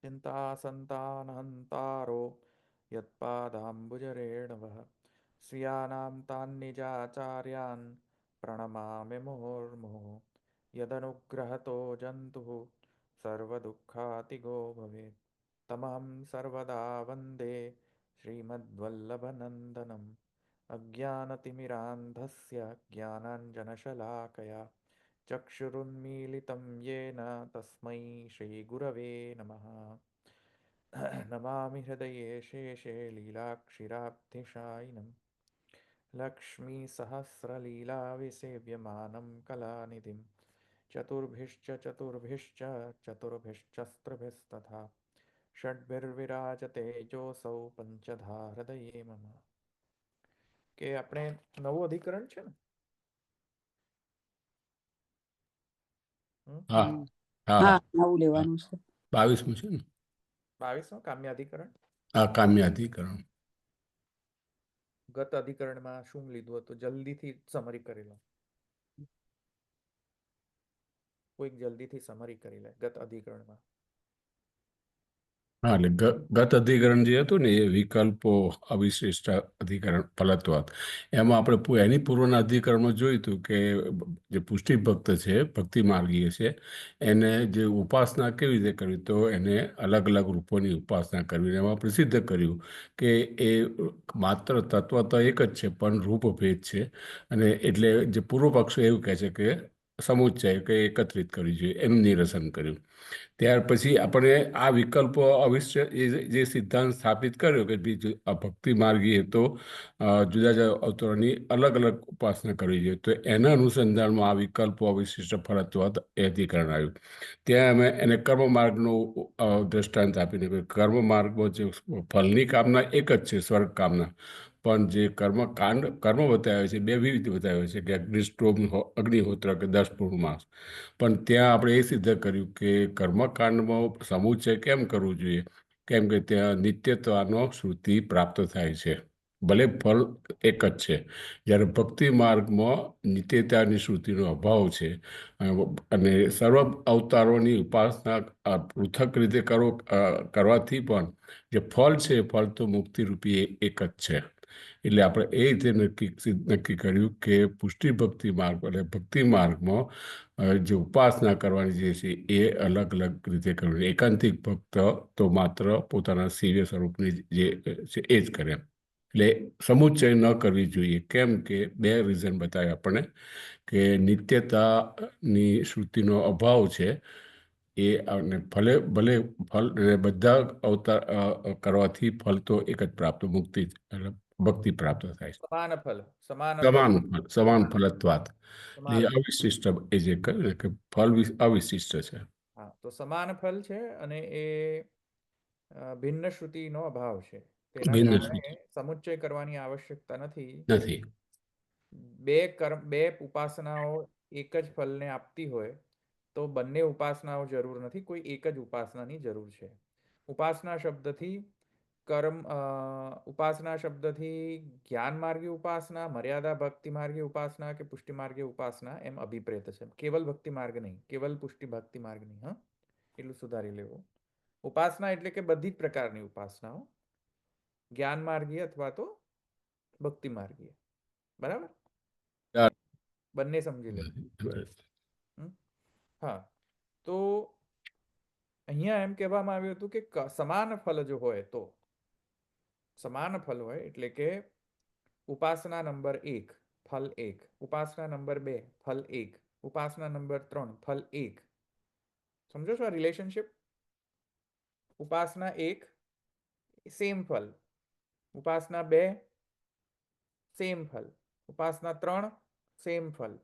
चिन्तासन्तानहन्तारो यत्पादाम्बुजरेणवः श्रियाणां तान् निजाचार्यान् प्रणमामि मुहुर्मुहुः यदनुग्रहतो जन्तुः सर्वदुःखातिगो भवेत् तमहं सर्वदा वन्दे श्रीमद्वल्लभनन्दनम् अज्ञानतिमिरान्धस्य ज्ञानाञ्जनशलाकया चक्षुरुन्मीलितं येन तस्मै श्रीगुरवे नमः। नमामि हृदये शेषे लीलाक्षिराब्धिशायिनं लक्ष्मीसहस्रलीलाविसेव्यमानं कलानिधिं चतुर्भिश्च षड्भिर्विराजते जोऽसौ पञ्चधा हृदये मम। કે આપણે નવું અધિકરણ છે ને? હા હા હા, હા નવું હા લેવાનું છે. 22મું છે ને? 22 કામ્ય અધિકરણ. આ કામ્ય અધિકરણ. ગત અધિકરણમાં શું લીધું હતું? જલ્દીથી સમરી કરી લો. કોઈક જલ્દીથી સમરી કરી લે ગત અધિકરણમાં. હા એટલે ગત અધિકરણ જે હતું ને એ વિકલ્પો અવિશિષ્ટ અધિકરણ ફલત્વાદ, એમાં આપણે એની પૂર્વના અધિકરણમાં જોયું હતું કે જે પુષ્ટિ ભક્ત છે, ભક્તિ માર્ગીય છે, એને જે ઉપાસના કેવી રીતે કરવી, તો એને અલગ અલગ રૂપોની ઉપાસના કરવી. એમાં આપણે સિદ્ધ કર્યું કે એ માત્ર તત્વ તો એક જ છે પણ રૂપ ભેદ છે. અને એટલે જે પૂર્વ પક્ષો એવું કહે છે કે સમુચ્ચય કે એકત્રિત કરવી જોઈએ, એનું નિરસન કર્યું. ત્યાર પછી આપણે આ વિકલ્પો અવિશ્ય જે સિદ્ધાંત સ્થાપિત કર્યો કે ભક્તિ માર્ગીએ તો જુદા જુદા અવતારોની અલગ અલગ ઉપાસના કરવી જોઈએ, તો એના અનુસંધાનમાં આ વિકલ્પો અવિશિષ્ટ ફલત્વાદ એ અધિકરણ આવ્યું. ત્યાં અમે એને કર્મ માર્ગનું દ્રષ્ટાંત આપીને કર્મ માર્ગમાં જે ફલની કામના એક જ છે, સ્વર્ગ કામના, પણ જે કર્મ બતાવ્યો છે બે વિવિધ બતાવ્યો છે કે અગ્નિહોત્ર કે 10 પૂર્ણમાસ. પણ ત્યાં આપણે એ સિદ્ધ કર્યું કે કર્મકાંડમાં સમુચ્ચય કેમ કરવું જોઈએ, કેમ કે ત્યાં નિત્યત્વનો શ્રુતિ પ્રાપ્ત થાય છે, ભલે ફળ એક જ છે. જ્યારે ભક્તિ માર્ગમાં નિત્યતાની શ્રુતિનો અભાવ છે અને સર્વ અવતારોની ઉપાસના પૃથક રીતે કરવાથી પણ જે ફળ છે એ ફળ તો મુક્તિરૂપી એક જ છે. એટલે આપણે એ રીતે નક્કી કર્યું કે પુષ્ટિ ભક્તિ માર્ગ એટલે ભક્તિ માર્ગમાં જે ઉપાસના કરવાની જે છે એ અલગ અલગ રીતે કરવી. એકાંતિક ભક્ત તો માત્ર પોતાના સેવ્ય સ્વરૂપની જે છે એ જ કરે. એટલે સમુચ્ચય ન કરવી જોઈએ. કેમ કે બે રીઝન બતાવ્યા આપણને કે નિત્યતાની શ્રુતિનો અભાવ છે એ, અને ભલે ફલ બધા અવતાર કરવાથી ફલ તો એક જ પ્રાપ્ત, મુક્તિ એટલે ભક્તિ પ્રાપ્ત થાય છે. સમાન ફલત્વાદ એ અવિશિષ્ટ એ જે કહ્યું ને કે ફળ અવિશિષ્ટ છે. હા, તો સમાન ફલ છે અને એ ભિન્ન શ્રુતિનો અભાવ છે. તેના ભિન્ન કારણે સમુચ્ચય કરવાની આવશ્યકતા નથી. બે ઉપાસનાઓ એક જ ફલને આપતી હોય તો બંને ઉપાસનાઓ જરૂર નથી, કોઈ એક જ ઉપાસનાની જરૂર છે. ઉપાસના શબ્દથી જ્ઞાન માર્ગી ઉપાસના, મર્યાદા ભક્તિ માર્ગી ઉપાસના કે પુષ્ટિ માર્ગી ઉપાસના એમ અભિપ્રેત છે. કેવલ ભક્તિ માર્ગ નહીં, કેવલ પુષ્ટિ ભક્તિ માર્ગ નહીં. હા, એટલું સુધારી લેવું. ઉપાસના એટલે કે બધી જ પ્રકારની ઉપાસનાઓ, જ્ઞાન માર્ગીય અથવા તો ભક્તિ માર્ગીય. બરાબર, બંને સમજી લે. હા, તો અહીંયા એમ કહેવામાં આવ્યું હતું કે સમાન ફલ જો હોય તો, સમાન ફલ હોય એટલે કે ઉપાસના નંબર 1 ફલ 1, ઉપાસના નંબર 2 ફલ 1, ઉપાસના નંબર 3 ફલ 1. સમજો છો આ રિલેશનશિપ? ઉપાસના 1 સેમ ફલ, ઉપાસના 2 સેમ ફલ, ઉપાસના 3 સેમ ફલ.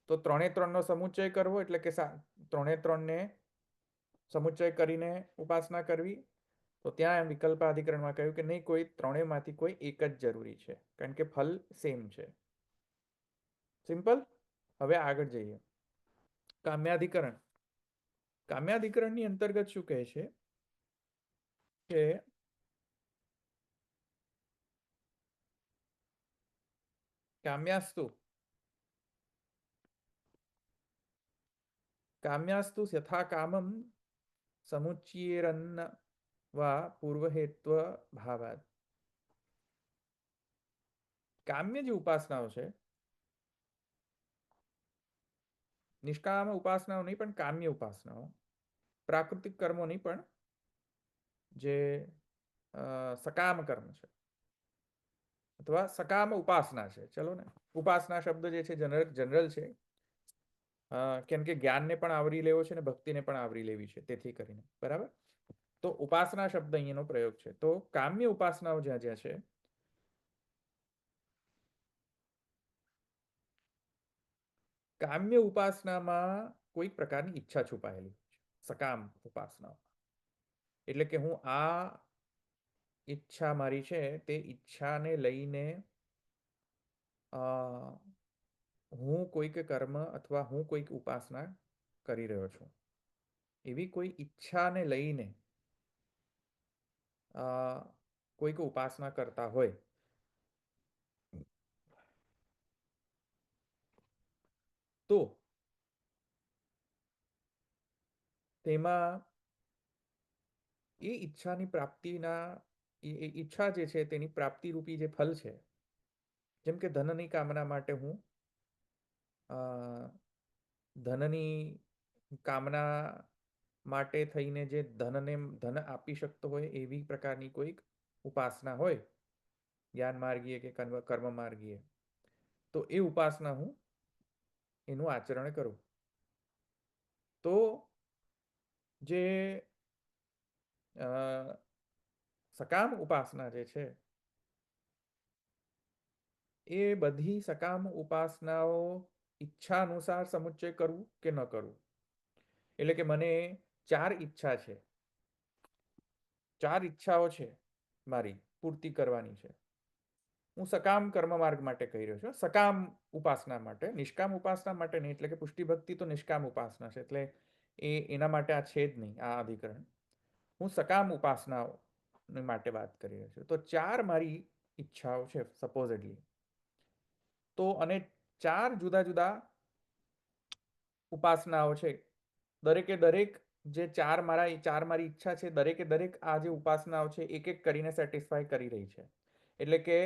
તો 3 નો સમુચ્ચય કરવો એટલે કે 3 ને સમુચ્ચય કરીને ઉપાસના કરવી. તો ત્યાં વિકલ્પાધિકરણમાં કહ્યું કે નહીં, કોઈ ત્રણેયમાંથી કોઈ એક જ જરૂરી છે, કારણ કે ફલ સેમ છે. સિમ્પલ. હવે આગળ જઈએ. કામ્યાધિકરણ. કામ્યાધિકરણની અંતર્ગત શું કહે છે કે કામ્યાસ્તુ યથા કામમ સમુચ્ચયેરન્ન વા પૂર્વહેત્વ ભાવાત. કામ્ય જે ઉપાસનાઓ છે, નિષ્કામ ઉપાસનાઓ નહીં પણ કામ્ય ઉપાસનાઓ, પ્રાકૃતિક કર્મો નહીં પણ જે સકામ કર્મ છે અથવા સકામ ઉપાસના છે. ચલો ને, ઉપાસના શબ્દ જે છે જનરલ છે, કેમ કે જ્ઞાનને પણ આવરી લેવો છે ને ભક્તિને પણ આવરી લેવી છે, તેથી કરીને બરાબર. તો ઉપાસના શબ્દ અહીંયાનો પ્રયોગ છે. તો કામ્ય ઉપાસનાઓ જ્યાં જ્યાં છે, કામ્ય ઉપાસનામાં કોઈક પ્રકારની ઈચ્છા છુપાયેલી છે. સકામ ઉપાસનાઓ એટલે કે હું આ ઈચ્છા મારી છે તે ઈચ્છાને લઈને હું કોઈક કર્મ અથવા હું કોઈક ઉપાસના કરી રહ્યો છું, એવી કોઈ ઈચ્છાને લઈને કોઈક ઉપાસના કરતા હોય તો તેમાં એ ઈચ્છાની પ્રાપ્તિના ઈચ્છા જે છે તેની પ્રાપ્તિરૂપી જે ફલ છે, જેમ કે ધનની કામના માટે હું ધનની કામના માટે થઈને જે ધન આપી શકતો હોય એવી પ્રકારની કોઈક ઉપાસના હોય, જ્ઞાન માર્ગીય કે કર્મ માર્ગીય, તો એ ઉપાસના હું એનું આચરણ કરું. તો જે સકામ ઉપાસના જે છે એ બધી સકામ ઉપાસનાઓ ઈચ્છા અનુસાર સમુચ્ચય કરવું કે ન કરવું. એટલે કે મને 4 ઈચ્છા છે, 4 ઈચ્છાઓ છે મારી પૂર્તિ કરવાની છે. હું સકામ કર્મ માર્ગ માટે કહી રહ્યો છું, સકામ ઉપાસના માટે, નિષ્કામ ઉપાસના માટે નહીં. એટલે કે પુષ્ટિ ભક્તિ તો નિષ્કામ ઉપાસના છે, એટલે એના માટે આ છે જ નહીં આ અધિકરણ. હું સકામ ઉપાસનાઓ માટે વાત કરી રહ્યો છું. તો 4 મારી ઈચ્છાઓ છે સપોઝેડલી. તો અને 4 જુદા જુદા ઉપાસનાઓ છે, દરેકે દરેક જે 4 મારી ઈચ્છા છે, દરેકે દરેક આ જે ઉપાસનાઓ છે એક એક કરીને સેટિસ્ફાય કરી રહી છે. એટલે કે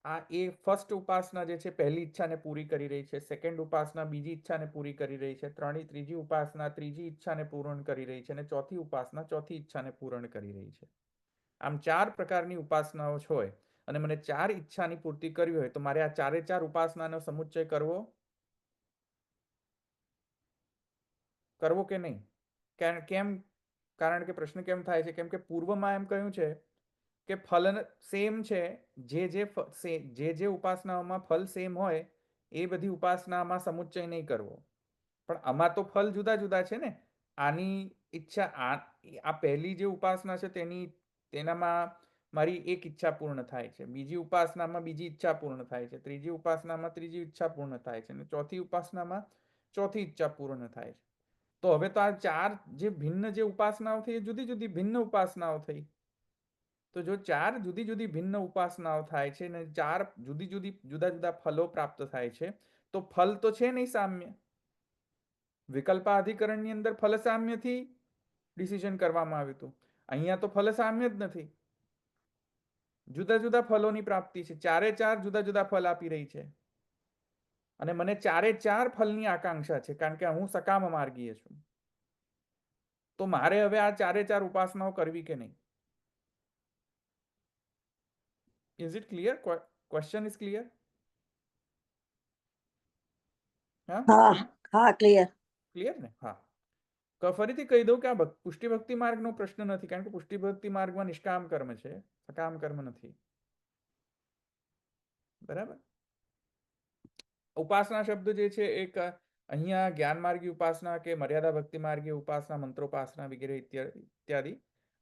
આ ફર્સ્ટ ઉપાસના જે છે પહેલી ઈચ્છાને પૂરી કરી રહી છે, સેકન્ડ ઉપાસના બીજી ઈચ્છાને પૂરી કરી રહી છે, ત્રીજી ઉપાસના ત્રીજી ઈચ્છાને પૂર્ણ કરી રહી છે, અને ચોથી ઉપાસના ચોથી ઈચ્છાને પૂર્ણ કરી રહી છે. આમ 4 પ્રકારની ઉપાસનાઓ હોય અને મને 4 ઈચ્છાની પૂર્તિ કરવી હોય, તો મારે આ 4 ઉપાસનાનો સમુચ્ચય કરવો કે નહીં? કેમ? કારણ કે પ્રશ્ન કેમ થાય છે? કેમ કે પૂર્વમાં એમ કહ્યું છે કે ફલ સેમ છે, જે ઉપાસનાઓમાં ફલ સેમ હોય એ બધી ઉપાસનામાં સમુચ્ચય નહીં કરવો. પણ આમાં તો ફલ જુદા જુદા છે ને. આની ઈચ્છા આ પહેલી જે ઉપાસના છે તેનામાં મારી એક ઈચ્છા પૂર્ણ થાય છે, બીજી ઉપાસનામાં બીજી ઈચ્છા પૂર્ણ થાય છે, ત્રીજી ઉપાસનામાં ત્રીજી ઈચ્છા પૂર્ણ થાય છે, અને ચોથી ઉપાસનામાં ચોથી ઈચ્છા પૂર્ણ થાય છે. તો હવે તો આ 4 જે ભિન્ન જે ઉપાસનાઓ થઈ એ જુદી જુદી ભિન્ન ઉપાસનાઓ થઈ. તો જો 4 જુદી જુદી ભિન્ન ઉપાસનાઓ થાય છે અને 4 જુદા જુદા ફલો પ્રાપ્ત થાય છે, તો ફલ તો છે નહીં સામ્ય. વિકલ્પાધિકરણની અંદર ફલ સામ્યથી ડિસિઝન કરવામાં આવ્યું હતું. અહીંયા તો ફલ સામ્ય જ નથી, જુદા જુદા ફલોની પ્રાપ્તિ છે. 4 જુદા જુદા ફલ આપી રહી છે અને મને 4 ફલની આકાંક્ષા છે, કારણ કે હું સકામ માર્ગીય છું. તો મારે હવે આ 4 ઉપાસનાઓ કરવી કે નહીં? Is it clear? Question is clear? હા, ક્લિયર ને? હા, ફરીથી કહી દઉં કે આ પુષ્ટિ ભક્તિ માર્ગનો પ્રશ્ન નથી, કારણ કે પુષ્ટિ ભક્તિ માર્ગમાં નિષ્કામ કર્મ છે, સકામ કર્મ નથી. બરાબર. ઉપાસના શબ્દ જે છે એક અહીંયા જ્ઞાન માર્ગી ઉપાસના કે મર્યાદા ભક્તિ માર્ગી ઉપાસના, મંત્રોપાસના વગેરે ઇત્યાદિ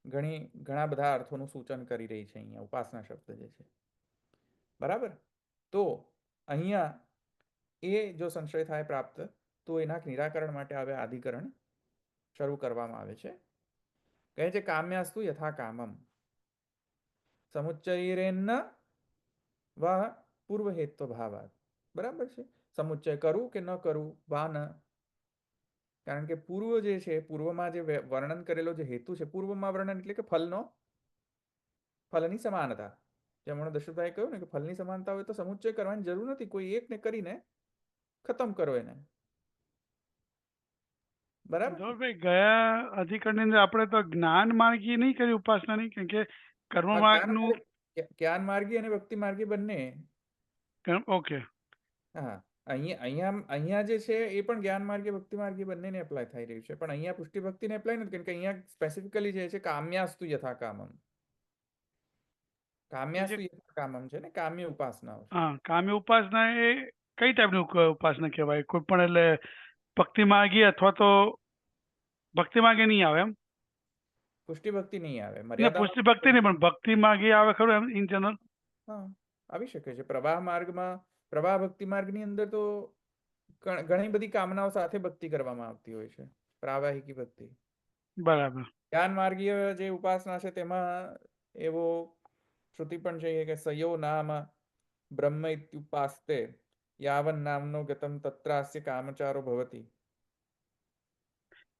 ઘણા બધા અર્થોનું સૂચન કરી રહી છે અહીંયા ઉપાસના શબ્દ જે છે. બરાબર. તો અહીંયા એ જો સંશય થાય પ્રાપ્ત, તો એના નિરાકરણ માટે હવે અધિકરણ શરૂ કરવામાં આવે છે. કહે છે કામ્યાસ્તુ યથા કામમ સમુચ્ચયરેન્ન વા પૂર્વહેત્વ ભાવાત. બરાબર છે. સમુચ્ચય કરવું કે ન કરવું વા ન, કારણ કે પૂર્વ જે છે, પૂર્વમાં જે વર્ણન કરેલો જે હેતુ છે, પૂર્વમાં વર્ણન એટલે કે ફલની સમાનતા. જેમ હમણાં દશરથભાઈએ કહ્યું ને કે ફલની સમાનતા હોય તો સમુચ્ચય કરવાની જરૂર નથી, કોઈ એકને કરીને ખતમ કરો એને. બરાબર. ધવલભાઈ, ગયા અધિકરણની અંદર આપણે તો જ્ઞાન માર્ગી નહીં કરી ઉપાસનાની, કેમ કે કર્મ આ માર્ગનું. જ્ઞાન માર્ગી અને ભક્તિ માર્ગી બંને. ઓકે. હા, અહીંયા જે છે એ પણ જ્ઞાન માર્ગી ભક્તિ માર્ગી બંનેને એપ્લાય થઈ રહ્યું છે, પણ અહીંયા પુષ્ટિ ભક્તિને એપ્લાય નથી, કારણ કે અહીંયા સ્પેસિફિકલી જે છે કામ્યાસ્તુ યથા કામમ. એ જે કામ્યાસ્તુ યથા કામમ છે ને, કામ્ય ઉપાસનાઓ છે. હા, કામ્ય ઉપાસના એ કઈ ટાઈપની ઉપાસના કહેવાય? કોઈ પણ એટલે ભક્તિ માર્ગી અથવા તો ભક્તિ માર્ગી નહીં આવે એમ? પુષ્ટિ ભક્તિ નહીં આવે, ને પુષ્ટિ ભક્તિ નહીં, પણ ભક્તિ માર્ગી આવે ખરું એમ ઇન જનરલ? હા, આવી શકે છે. પ્રવાહ ભક્તિ માર્ગની અંદર તો ઘણી બધી કામનાઓ સાથે ભક્તિ કરવામાં આવતી હોય છે, પ્રાવાહિકી ભક્તિ. બરાબર. જ્ઞાન માર્ગીય જે ઉપાસના છે તેમાં એવો શ્રુતિ પણ છે કે સયો નામ બ્રહ્મ ઇત્યુપાસ્તે યાવન નામનો ગતમ તત્રાસ્ય કામચારો ભવતી.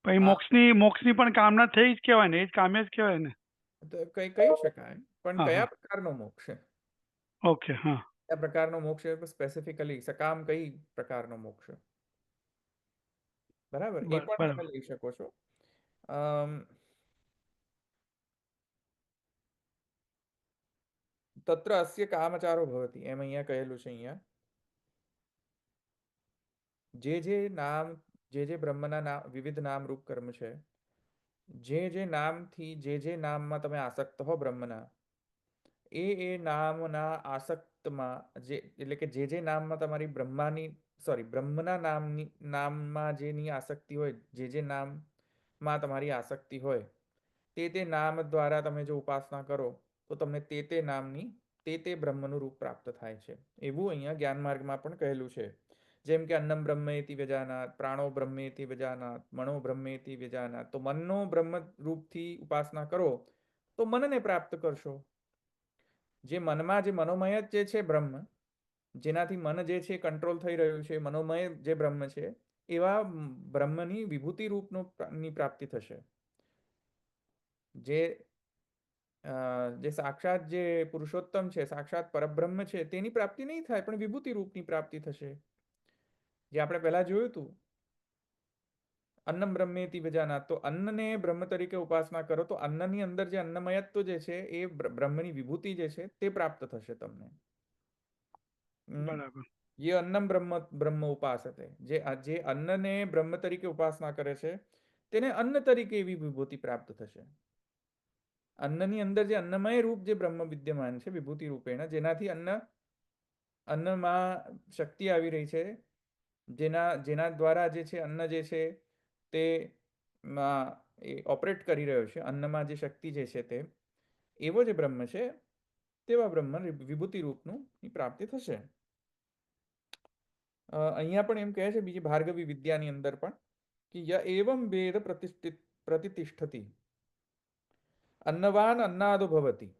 પછી આ મોક્ષની પણ કામના થઈ જ કહેવાય ને, એ જ કામ્ય જ કહેવાય ને? તો કહી શકાય, પણ હા, હા. કયા પ્રકારનો મોક્ષ છે? ઓકે. હા. કયા પ્રકારનો મોક્ષ છે સ્પેસિફિકલી, સકામ કઈ પ્રકારનો મોક્ષ? બરાબર, એ પણ બરાબર. તમે લઈ શકો છો. અમ તત્ર અસ્ય કામચારો ભવતી, એમ અહીંયા કહેલું છે. અહીંયા જે બ્રહ્મના નામ, વિવિધ નામ રૂપ કર્મ છે, જે નામથી જે નામમાં તમે આસક્ત હો બ્રહ્મના, એ નામના આસક્તમાં એટલે કે જે નામમાં તમારી બ્રહ્મના નામમાં જેની આસક્તિ હોય, જે નામમાં તમારી આસક્તિ હોય, તે નામ દ્વારા તમે જો ઉપાસના કરો તો તમને તે નામની તે બ્રહ્મનું રૂપ પ્રાપ્ત થાય છે. એવું અહીંયા જ્ઞાન માર્ગમાં પણ કહેલું છે. જેમ કે અન્નમ બ્રહ્મેતિ વ્યજાનાત, પ્રાણો બ્રહ્મેતિ વ્યજાનાત, મણો બ્રહ્મેતિ વ્યજાનાત. તો મનનો બ્રહ્મ રૂપથી ઉપાસના કરો તો મનને પ્રાપ્ત કરશો. જે મનમાં જે મનોમય જે છે બ્રહ્મ, જેનાથી મન જે છે કંટ્રોલ થઈ રહ્યું છે, મનોમય જે બ્રહ્મ છે, એવા બ્રહ્મની વિભૂતિ રૂપની પ્રાપ્તિ થશે. જે સાક્ષાત જે પુરુષોત્તમ છે, સાક્ષાત પરબ્રહ્મ છે, તેની પ્રાપ્તિ નહીં થાય, પણ વિભૂતિ રૂપની પ્રાપ્તિ થશે. જે આપણે પહેલા જોયું હતું, અન્નમ બ્રહ્મેતિ વ્યજાનાત. તો અન્નને બ્રહ્મ તરીકે ઉપાસના કરો તો અન્નની અંદર જે અન્નમયત્વ જે છે એ બ્રહ્મની વિભૂતિ જે છે તે પ્રાપ્ત થશે તમને. બરાબર. ये अन्नम બ્રહ્મ ઉપાસતે, જે અન્નને બ્રહ્મ તરીકે ઉપાસના કરે છે તેને અન્ન તરીકે એવી વિભૂતિ પ્રાપ્ત થશે. અન્નની અંદર જે અન્નમય રૂપ જે બ્રહ્મ વિદ્યમાન છે વિભૂતિ રૂપેણ, જેનાથી અન્નમાં શક્તિ આવી રહી છે, જેના દ્વારા જે છે અન્ન જે છે તે ઓપરેટ કરી રહ્યો છે, અન્નમાં જે શક્તિ જે છે તે એવો જે બ્રહ્મ છે તેવા બ્રહ્મ વિભૂતિ રૂપનું પ્રાપ્તિ થશે. અહીંયા પણ એમ કહે છે બીજી ભાર્ગવી વિદ્યાની અંદર પણ કે ય એવમ વેદ પ્રતિષ્ઠતિ અન્નવાન અન્નાદો ભવતી.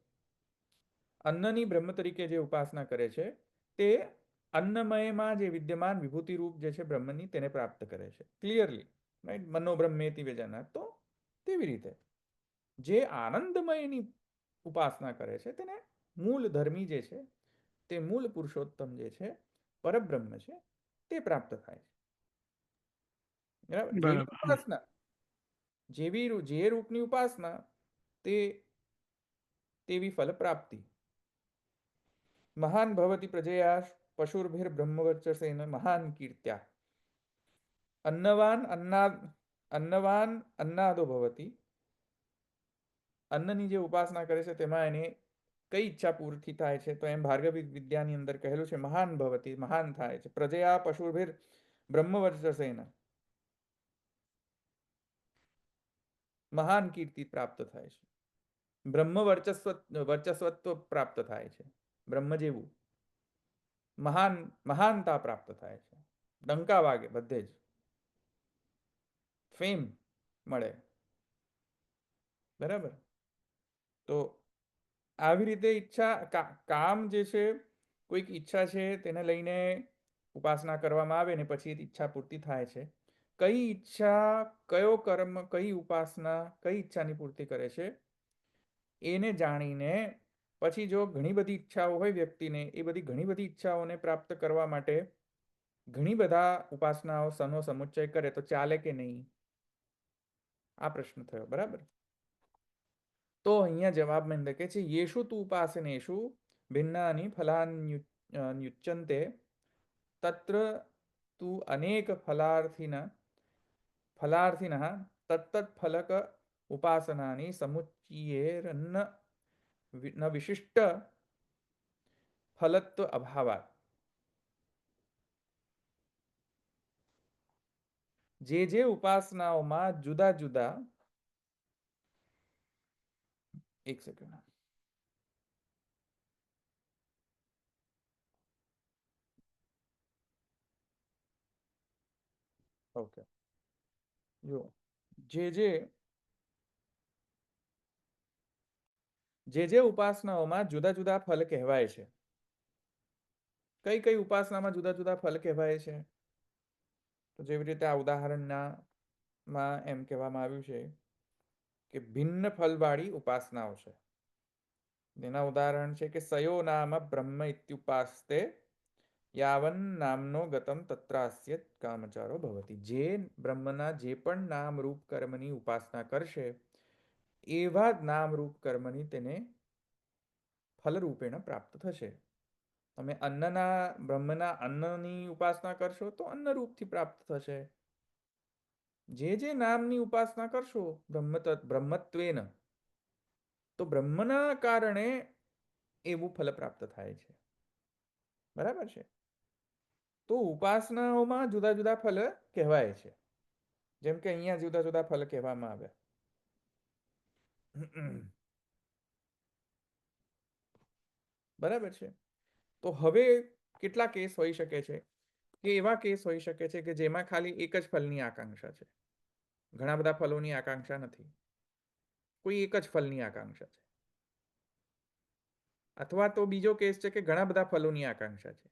અન્નની બ્રહ્મ તરીકે જે ઉપાસના કરે છે તે અન્નમયમાં જે વિદ્યમાન વિભૂતિ રૂપ જે છે બ્રહ્મની તેને પ્રાપ્ત કરે છે. Clearly, right? મનો બ્રહ્મેતિ વ્યજાનાત. તો તેવી રીતે જે આનંદમયની ઉપાસના કરે છે તેને મૂળ ધર્મી જે છે, તે મૂળ પુરુષોત્તમ જે છે, પરબ્રહ્મ છે, તે પ્રાપ્ત થાય છે. બરાબર? જેવી બરાબર. હા. ઉપાસના, જે રૂપની ઉપાસના તેવી ફલ પ્રાપ્તિ. મહાન ભવતી પ્રજયા પશુર્ભિર્બ્રહ્મવર્ચસેન મહાન કીર્ત્યા. અન્નવાન અન્નાદો ભવતી. અન્નની જે ઉપાસના કરે છે તેમાં એને કઈ ઈચ્છા પૂર્તિ થાય છે? તો એમ ભાર્ગવી વિદ્યાની અંદર કહેલું છે મહાન ભવતી, મહાન થાય છે. પ્રજયા પશુર્ભિર બ્રહ્મવર્ચસેન, મહાન કીર્તિ પ્રાપ્ત થાય છે. બ્રહ્મ વર્ચસ્વત્વ પ્રાપ્ત થાય છે. બ્રહ્મ જેવું મહાનતા પ્રાપ્ત થાય છે. ડંકા વાગે બધે જ, ફેમ મળે. બરાબર? તો આવી રીતે ઈચ્છા, કામ જે છે, કોઈક ઈચ્છા છે તેને લઈને ઉપાસના કરવામાં આવે ને પછી ઈચ્છા પૂર્તિ થાય છે. કઈ ઈચ્છા, કયો કર્મ, કઈ ઉપાસના કઈ ઈચ્છાની પૂર્તિ કરે છે એને જાણીને પછી જો ઘણી બધી ઈચ્છાઓ હોય વ્યક્તિને, એ બધી ઘણી બધી ઈચ્છાઓને પ્રાપ્ત કરવા માટે ઘણી બધા ઉપાસનાઓ સનો સમુચ્ચય કરે તો ચાલે કે નહીં? આ પ્રશ્ન થયો, બરાબર? તો અહીંયા જવાબમાં લખે છે યેષુ તુ ઉપાસનેષુ ભિન્નાની ફલાન્યુચ્યન્તે તત્ર તુ અનેક ફલાર્થિનઃ તત્તત્ ફલક ઉપાસનાની સમુચ્ચયેરન્ન ન વિશિષ્ટ ફલત્વ અભાવાત. જે ઉપાસનાઓમાં જુદા જુદા, એક સેકન્ડ, ઓકે, જો જે ઉપાસનાઓમાં જુદા જુદા ફલ કહેવાય છે, કઈ કઈ ઉપાસનામાં જુદા જુદા ફલ કહેવાય છે? તો જેવી રીતે આ ઉદાહરણમાં એમ કહેવામાં આવ્યું છે કે ભિન્ન ફલવાળી ઉપાસનાઓ છે. એના ઉદાહરણ છે કે સયો નામ બ્રહ્મ ઇત્યુપાસ્તે યાવન નામનો ગતમ તત્રાસ્ય કામચારો ભવતી. જે બ્રહ્મના જે પણ નામ રૂપ કર્મની ઉપાસના કરશે એવા જ નામ રૂપ કર્મની તેને ફલરૂપેણ પ્રાપ્ત થશે. તમે બ્રહ્મના અન્નની ઉપાસના કરશો તો અન્ન રૂપથી પ્રાપ્ત થશે. જે નામની ઉપાસના કરશો બ્રહ્મત્વેન, તો બ્રહ્મના કારણે એવું ફલ પ્રાપ્ત થાય છે, બરાબર છે? તો ઉપાસનાઓમાં જુદા જુદા ફલ કહેવાય છે, જેમ કે અહીંયા જુદા જુદા ફલ કહેવામાં આવ્યા. બરાબર છે? તો હવે કેટલા કેસ હોઈ શકે છે કે એવા કેસ હોઈ શકે છે કે જેમાં ખાલી એક જ ફલની આકાંક્ષા છે, ઘણા બધા ફલોની આકાંક્ષા નથી, કોઈ એક જ ફલની આકાંક્ષા છે. અથવા તો બીજો કેસ છે કે ઘણા બધા ફલોની આકાંક્ષા છે.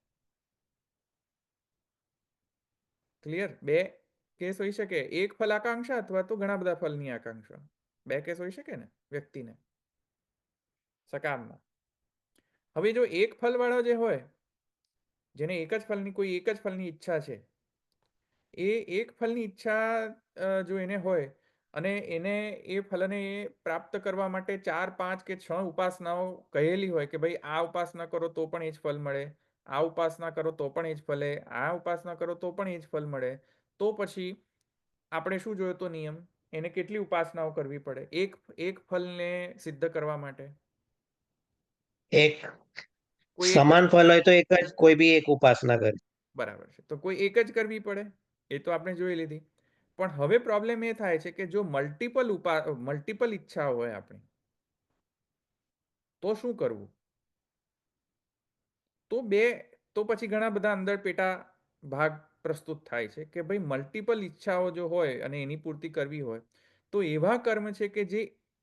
ક્લિયર? બે કેસ હોઈ શકે, એક ફલ આકાંક્ષા અથવા તો ઘણા બધા ફલની આકાંક્ષા. બે કેસ હોઈ શકે ને વ્યક્તિને સકામમાં. હવે જો એક ફલ વાળો જે હોય, જેને એક જ ફલની ઈચ્છા છે, એ એક ફલની ઈચ્છા જો એને હોય અને એને એ ફલને પ્રાપ્ત કરવા માટે 4, 5 કે 6 ઉપાસનાઓ કહેલી હોય કે ભાઈ આ ઉપાસના કરો તો પણ એ જ ફલ મળે, આ ઉપાસના કરો તો પણ એ જ ફલે, આ ઉપાસના કરો તો પણ એ જ ફલ મળે, તો પછી આપણે શું જોયો તો નિયમ? એને કેટલી ઉપાસનાઓ કરવી પડે એક ફલને સિદ્ધ કરવા માટે? એક કોઈ એક સમાન ફલ હોય તો એક જ કોઈ બી એક ઉપાસના કરે. બરાબર છે, તો કોઈ એક જ કરવી પડે, એ તો આપણે જોઈ લીધી. પણ હવે પ્રોબ્લેમ એ થાય છે કે જો મલ્ટિપલ ઈચ્છા હોય આપણી, તો શું કરવું? તો પછી ઘણા બધા અંદર પેટા ભાગ પ્રસ્તુત થાય છે કે ભાઈ મલ્ટિપલ ઈચ્છાઓ જો હોય અને એની પૂર્તિ કરવી હોય તો એવા કર્મ છે કે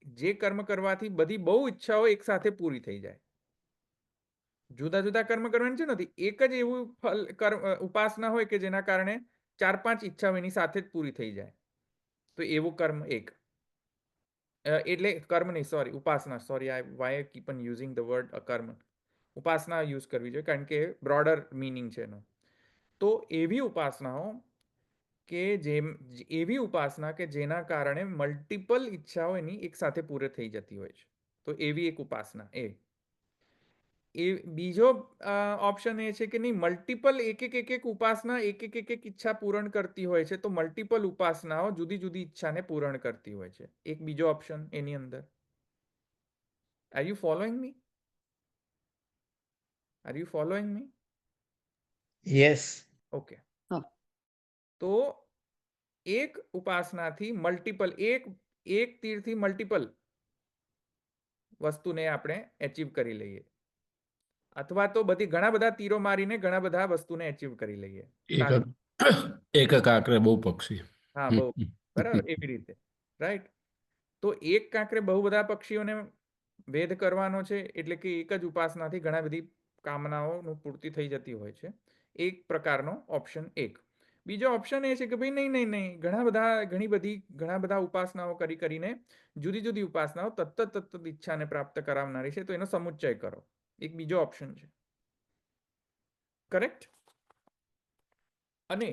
જે કર્મ કરવાથી બધી બહુ ઈચ્છાઓ એકસાથે પૂરી થઈ જાય. જુદા જુદા કર્મ કરવાની છે નથી, એક જ એવું ઉપાસના હોય કે જેના કારણે 4, 5 ઈચ્છાઓ એની સાથે જ પૂરી થઈ જાય, તો એવું કર્મ એક. એટલે કર્મ નહીં, સોરી, ઉપાસના, sorry, why keep on using the word karma. ઉપાસના યુઝ કરવી જોઈએ કારણ કે બ્રોડર મિનિંગ છે એનો. તો એવી ઉપાસનાઓ કે જેના કારણે મલ્ટિપલ ઈચ્છાઓ એની એક સાથે પૂરી થઈ જતી હોય છે, તો એવી એક ઉપાસના. બીજો ઓપ્શન એ છે કે નહીં, મલ્ટિપલ એક ઉપાસના એક ઈચ્છા પૂરણ કરતી હોય છે, તો મલ્ટિપલ ઉપાસનાઓ જુદી જુદી ઈચ્છાને પૂરણ કરતી હોય છે. એક બીજો ઓપ્શન એની અંદર. Are you following me? Are you following me? Yes. Okay. તો એક ઉપાસનાથી મલ્ટિપલ, એક તીરથી મલ્ટિપલ વસ્તુને આપણે એચીવ કરી લઈએ, અથવા તો ઘણા બધા તીરો મારીને ઘણા બધા વસ્તુને એચીવ કરી લઈએ. એક કાંકરે બહુ પક્ષી. હા, બહુ બરાબર, એવી રીતે, રાઈટ? તો એક કાંકરે બહુ બધા પક્ષીઓને વેધ કરવાનો છે, એટલે કે એક જ ઉપાસનાથી ઘણા બધી કામનાઓનું પૂર્તિ થઈ જતી હોય છે. એક પ્રકારનો ઓપ્શન એક. બીજો ઓપ્શન એ છે કે ભાઈ નહીં, ઘણા બધા ઉપાસનાઓ કરીને જુદી જુદી ઉપાસનાઓ તત્ત ઈચ્છાને પ્રાપ્ત કરાવનારી છે, તો એનો સમુચ્ચય કરો. એક બીજો ઓપ્શન છે. કરેક્ટ. અને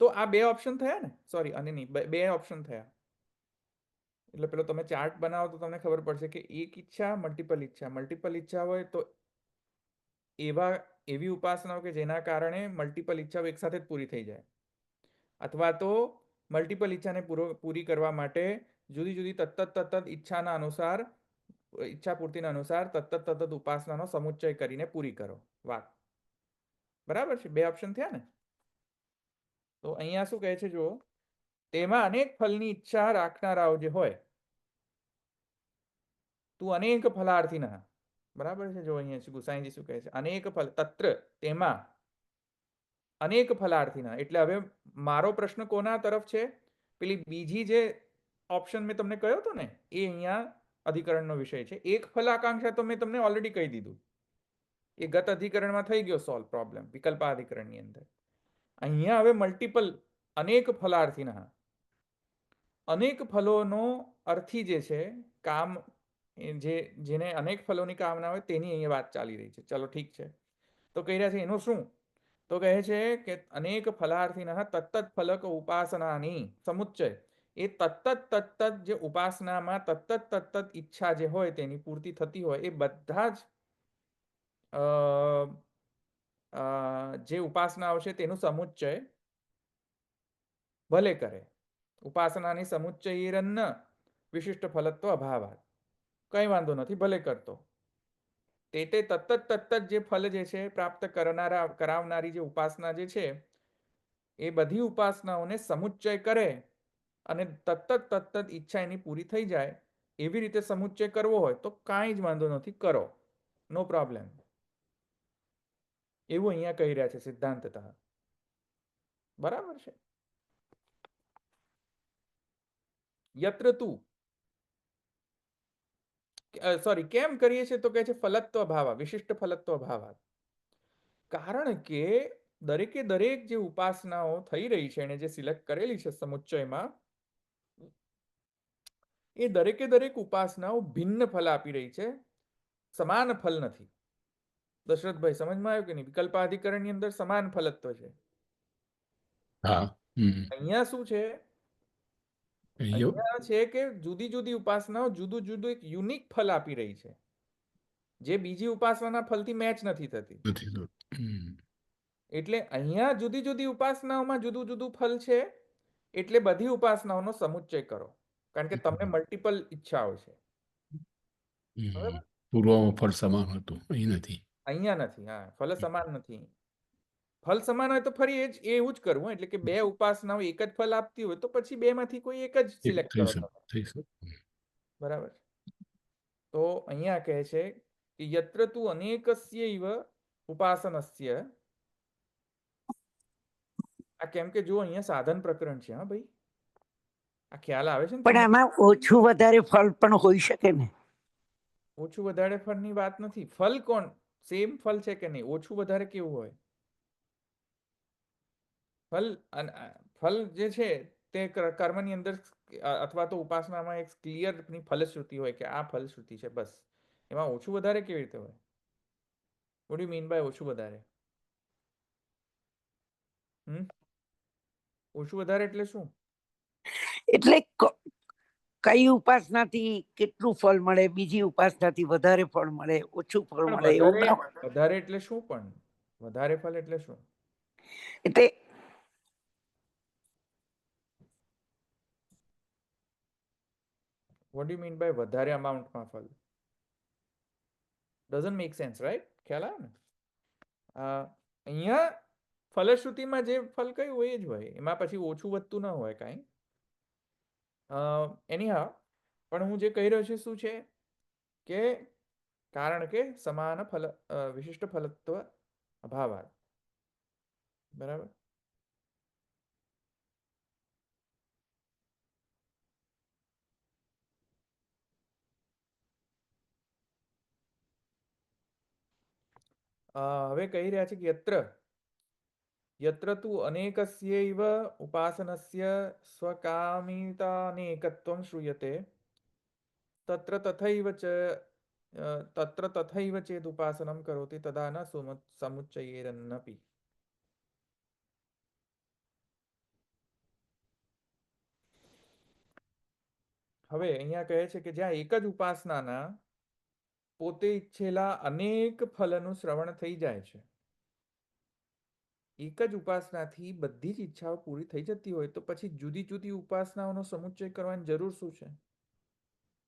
તો આ બે ઓપ્શન થયા ને, સોરી, અને નહીં, બે ઓપ્શન થયા. એટલે પેલો તમે ચાર્ટ બનાવો તો તમને ખબર પડશે કે એક ઈચ્છા, મલ્ટિપલ ઈચ્છા હોય તો એવી ઉપાસનાઓ કે જેના કારણે મલ્ટિપલ ઈચ્છાઓ એકસાથે જ પૂરી થઈ જાય, અથવા તો મલ્ટિપલ ઈચ્છાને પૂરી કરવા માટે જુદી જુદી તત્ત ઈચ્છાના અનુસાર, ઈચ્છા પૂર્તિના અનુસાર તત્ત ઉપાસનાનો સમુચ્ચય કરીને પૂરી કરો. વાત બરાબર છે. બે ઓપ્શન થયા ને. તો અહીંયા શું કહે છે, જો તેમાં અનેક ફલની ઈચ્છા રાખનારાઓ જે હોય, તું અનેક ફલાર્થી ના, બરાબર છે. જો અહીંયા ગુસાઈજી શું કહે છે, અનેક ફલ તત્ર, તેમાં અનેક ફલાર્થીના. એટલે હવે મારો પ્રશ્ન કોના તરફ છે? પેલી બીજી જે ઓપ્શન મેં તમને કહ્યો હતો ને, એ અહીંયા અધિકરણનો વિષય છે. એક ફલાકાંક્ષા તો મેં તમને ઓલરેડી કહી દીધું, એ ગત અધિકરણમાં થઈ ગયો સોલ્વ પ્રોબ્લેમ, વિકલ્પાધિકરણની અંદર. અહીંયા હવે મલ્ટિપલ, અનેક ફલાર્થીના, અનેક ફલોનો અર્થી જે છે, કામ, જેને અનેક ફલોની કામના હોય તેની અહીંયા વાત ચાલી રહી છે. ચલો ઠીક છે. તો કહી રહ્યા છે એનું શું? તો કહે છે કે અનેક ફલાર્થીના તત્ત ફલક ઉપાસનાની સમુચ્ચય, એ તત્ત જે ઉપાસનામાં તત્ત ઈચ્છા જે હોય તેની પૂર્તિ થતી હોય, એ બધા જ જે ઉપાસનાઓ છે તેનું સમુચ્ચય ભલે કરે. ઉપાસનાની સમુચ્ચયરન વિશિષ્ટ ફલત્વ અભાવાત. કઈ વાંધો નથી, ભલે કરતો. તે તત્ત જે ફલ જે છે પ્રાપ્ત કરાવનારી જે ઉપાસના જે છે, એ બધી ઉપાસનાઓને સમુચ્ચય કરે અને તત્ત ઈચ્છા એની પૂરી થઈ જાય, એવી રીતે સમુચ્ચય કરવો હોય તો કાંઈ જ વાંધો નથી, કરો, નો પ્રોબ્લેમ. એવું અહીંયા કહી રહ્યા છે સિદ્ધાંતતઃ. બરાબર છે. યત્ર તું, સોરી, કેમ કરીએ છીએ? તો કહે છે ફલત્વ ભાવા, વિશિષ્ટ ફલત્વ ભાવા. કારણ કે દરેકે દરેક જે ઉપાસનાઓ થઈ રહી છે, એને જે સિલેક્ટ કરેલી છે સમુચ્ચયમાં, એ દરેકે દરેક ઉપાસનાઓ ભિન્ન ફલ આપી રહી છે, સમાન ફલ નથી. દશરથભાઈ, સમજમાં આવ્યું કે નહીં? વિકલ્પાધિકરણની અંદર સમાન ફલત્વ છે. હા. અહીંયા શું છે? અહીંયા છે કે જુદી જુદી ઉપાસનાઓ જુદું જુદું એક યુનિક ફલ આપી રહી છે, જે બીજી ઉપાસનાના ફલથી મેચ નથી થતી. એટલે અહીંયા જુદી જુદી ઉપાસનાઓમાં જુદું જુદું ફલ છે, એટલે બધી ઉપાસનાઓનો સમુચ્ચય કરો, કારણ કે તમને મલ્ટિપલ ઈચ્છાઓ છે. બરાબર? પૂર્વમાં ફળ સમાન હતું, અહીં નથી. અહીંયા નથી. હા, ફલ સમાન નથી. ફલ સમાન હોય તો ફરી એવું જ કરવું. એટલે કે બે ઉપાસનાઓ એક જ ફલ આપતી હોય તો પછી બે માંથી કોઈ એક જ સિલેક્ટ કરો તમે. બરાબર. તો અહીંયા કહે છે કે યત્ર તુ અનેકસ્યૈવ ઉપાસનસ્ય. આ કેમ કે જો અહીંયા સાધન પ્રકરણ છે. હા ભાઈ, આ ખ્યાલ આવે છે ને? પણ આમાં ઓછું વધારે ફળ પણ હોઈ શકે ને. ઓછું વધારે ફળની વાત નથી. ફલ કોણ સેમ ફલ છે કે નહીં? ઓછું વધારે કેવું હોય? ફલ જે છે તે કર્મની અંદર અથવા તો ઉપાસનામાં એક ક્લિયર ફલશ્રુતિ હોય કે આ ફલશ્રુતિ છે, બસ. એમાં ઓછું વધારે કેવી રીતે હોય? વોટ યુ મીન બાય ઓછું વધારે? ઓછું વધારે એટલે શું? એટલે કઈ ઉપાસનાથી કેટલું ફળ મળે, બીજી ઉપાસનાથી વધારે ફળ મળે, ઓછું ફળ મળે, એવું વધારે એટલે શું? પણ વધારે ફળ એટલે શું? એટલે what do you mean by વધારે અમાઉન્ટમાં ફળ? doesn't make sense, right? ખ્યાલ આવે ને? અહીંયા ફલશ્રુતિમાં જે ફલ કયું હોય એ જ હોય, એમાં પછી ઓછું વધતું ન હોય કાંઈ. એનીહાઉ, પણ હું જે કહી રહ્યો છું શું છે કે કારણ કે સમાન ફલ, વિશિષ્ટ ફલત્વ અભાવાત. બરાબર. હવે કહી રહ્યા છે કે યત્ર તુ અનેકસ્યૈવ ઉપાસનસ્ય સ્વકામિતાનેકત્વં શ્રૂયતે તત્ર તથૈવ ચેદ ઉપાસનમ કરોતિ તદા ન સમુચ્ચયેરન્નપી. હવે અહીંયા કહે છે કે જ્યાં એક જ ઉપાસનાના પોતે ઈચ્છેલા અનેક ફલનું શ્રવણ થઈ જાય છે, એક જ ઉપાસનાથી બધી જ ઈચ્છાઓ પૂરી થઈ જતી હોય તો પછી જુદી જુદી ઉપાસનાઓનો સમુચ્ચય કરવાની જરૂર શું છે?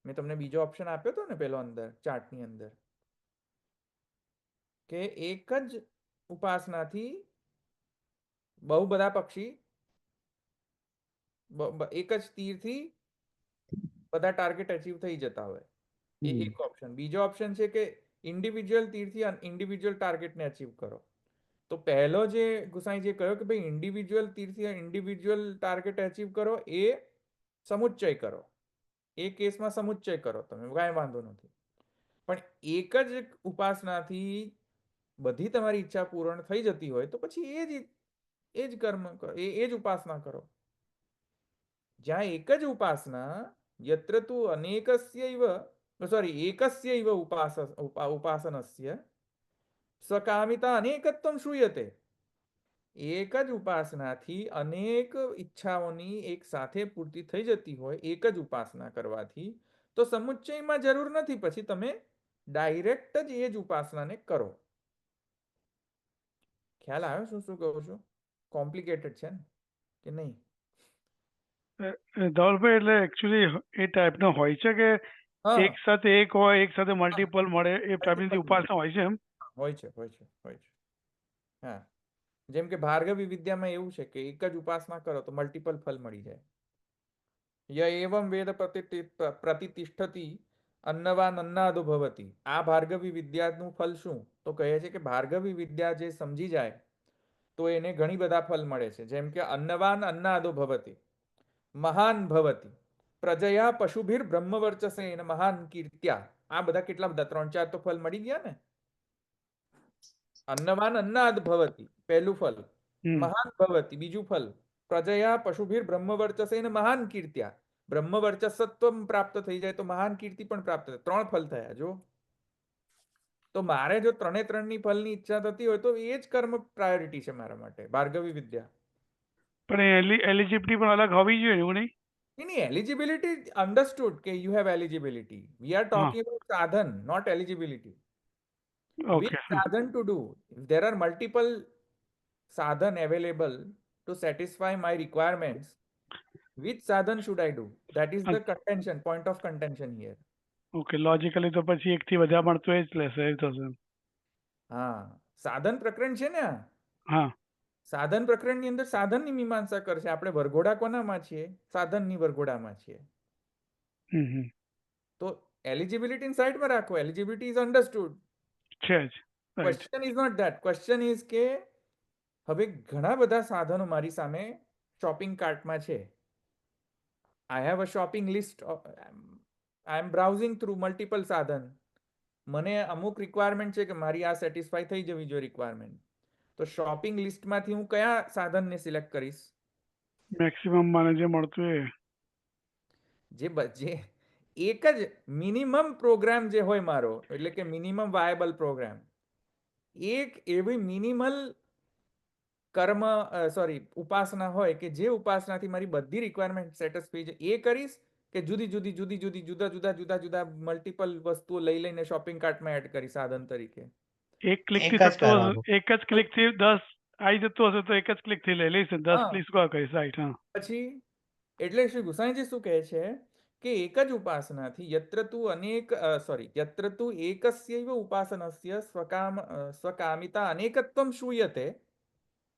મેં તમને બીજો ઓપ્શન આપ્યો હતો ને પેલો અંદર ચાર્ટની અંદર, કે એક જ ઉપાસનાથી બહુ બધા પક્ષી એક જ તીરથી બધા ટાર્ગેટ અચીવ થઈ જતા હોય, એ એક ઓપ્શન. બીજો ઓપ્શન છે કે ઇન્ડિવિજ્યુઅલ તીરથી ઇન્ડિવિજ્યુઅલ ટાર્ગેટને અચીવ કરો. તો પહેલો જે ગુસાઈજીએ કહ્યો કે ભાઈ ઇન્ડિવિજ્યુઅલ તીરથી ઇન્ડિવિજ્યુઅલ ટાર્ગેટ અચીવ કરો, એ સમુચ્ચય કરો, એ કેસમાં સમુચ્ચય કરો તમે, કાંઈ વાંધો નથી. પણ એક જ ઉપાસનાથી બધી તમારી ઈચ્છા પૂર્ણ થઈ જતી હોય તો પછી એ જ કર્મ કરો, એ જ ઉપાસના કરો. જ્યાં એક જ ઉપાસના યત્ર તુ એકસ્યૈવ ઉપાસનસ્ય સ્વકામિતા અનેકત્વં શ્રૂયતે, એક જ ઉપાસનાથી અનેક ઈચ્છાઓની એક સાથે પૂર્તિ થઈ જતી હોય એક જ ઉપાસના કરવાથી, તો સમુચ્ચયમાં જરૂર નથી, પછી તમે ડાયરેક્ટ જ એ જ ઉપાસનાને કરો. ખ્યાલ આવ્યો શું શું કહું છું? કોમ્પ્લિકેટેડ છે ને કે નહીં? ધવલભાઈ એટલે એકચ્યુઅલી એ ટાઈપનો હોય છે કે હા, એક સાથે એક હોય, એક સાથે મલ્ટિપલ મળે, એ ટાઈપની જે ઉપાસના હોય છે એમ? હોય છે. હા, જેમ કે ભાર્ગવી વિદ્યામાં એવું છે કે એક જ ઉપાસના કરો તો મલ્ટિપલ ફલ મળી જાય. ય એવં વેદ પ્રતિષ્ઠતિ અન્નવાન અન્નાદો ભવતી. આ ભાર્ગવી વિદ્યાનું ફલ શું? તો કહે છે કે ભાર્ગવી વિદ્યા જે સમજી જાય તો એને ઘણી બધા ફલ મળે છે. જેમ કે અન્નવાન અન્નાદો ભવતી, મહાન ભવતી, પ્રજયા પશુભીર બ્રહ્મવર્ચસેન મહાન કીર્ત્યા. આ બધા કેટલા બધા? 3-4 તો ફલ મળી ગયા ને. અન્નવાન અન્નાદ ભવતી પહેલું ફલ, મહાન ભવતી બીજું ફલ, પ્રજયા પશુભીર બ્રહ્મવર્ચસેન મહાન કીર્ત્યા. બ્રહ્મવર્ચસત્વ પ્રાપ્ત થઈ જાય તો મહાન કીર્તિ પણ પ્રાપ્ત થાય. 3 ફલ થયા. જો તો મારે જો 3-3ની ફલની ઈચ્છા થતી હોય તો એ જ કર્મ પ્રાયોરિટી છે મારા માટે, ભાર્ગવી વિદ્યા. પણ એલિજિબિલિટી પણ અલગ હોવી જોઈએ એવું નહીં? એની એલિજિબિલિટી અન્ડરસ્ટુડ કે you have eligibility. We are talking about sadhan, not eligibility. Which okay. sadhan to do? If there are multiple sadhan available to satisfy my requirements, which sadhan should I do? That is the contention, point of contention here. Okay, logically તો પછી એકથી વધારે મળતું એ જ લેશે, એ થશે. હા, સાધન પ્રકરણ છે ને આ. હા. સાધન પ્રકરણની અંદર સાધનની મીમાંસા કરશે. આપણે વરઘોડા કોનામાં છીએ? સાધનની વરઘોડામાં છીએ. તો એલિજિબિલિટી સાઈડમાં રાખો. Eligibility is understood. છે જ. Question is not that. Question is કે હવે ઘણા બધા સાધનો મારી સામે શોપિંગ કાર્ટમાં છે. I have a shopping list. I am browsing through multiple સાધન. મને અમુક રિક્વાયરમેન્ટ છે કે મારી આ સેટિસ્ફાઈ થઈ જવી જોઈએ રિક્વાયરમેન્ટ. તો શોપિંગ લિસ્ટમાંથી હું કયા સાધનને સિલેક્ટ કરીશ? મેક્સિમમ મને જે મળતું એ. જે એક જ મિનિમમ પ્રોગ્રામ જે હોય મારો, એટલે કે મિનિમમ વાયેબલ પ્રોગ્રામ, એક એવી મિનિમલ કર્મ ઉપાસના હોય કે જે ઉપાસનાથી મારી બધી રિક્વાયરમેન્ટ સેટિસ્ફાઈ છે, એ કરીશ કે જુદા જુદા મલ્ટિપલ વસ્તુઓ લઈને શોપિંગ કાર્ટમાં એડ કરી સાધન તરીકે? એક ક્લિકથી એક જ થતું હશે, કરવાનું. એક જ ક્લિકથી 10 આવી જતું હશે તો એક જ ક્લિકથી લઈ લઈશ, 10 હા. ક્લિક શું કહીશ, રાઈટ? હા. પછી એટલે શ્રી ગુસાઈજી શું કહે છે કે એક જ ઉપાસનાથી યત્ર તુ એકસ્યૈવ ઉપાસનસ્ય સ્વકામિતા અનેકત્વં શ્રૂયતે.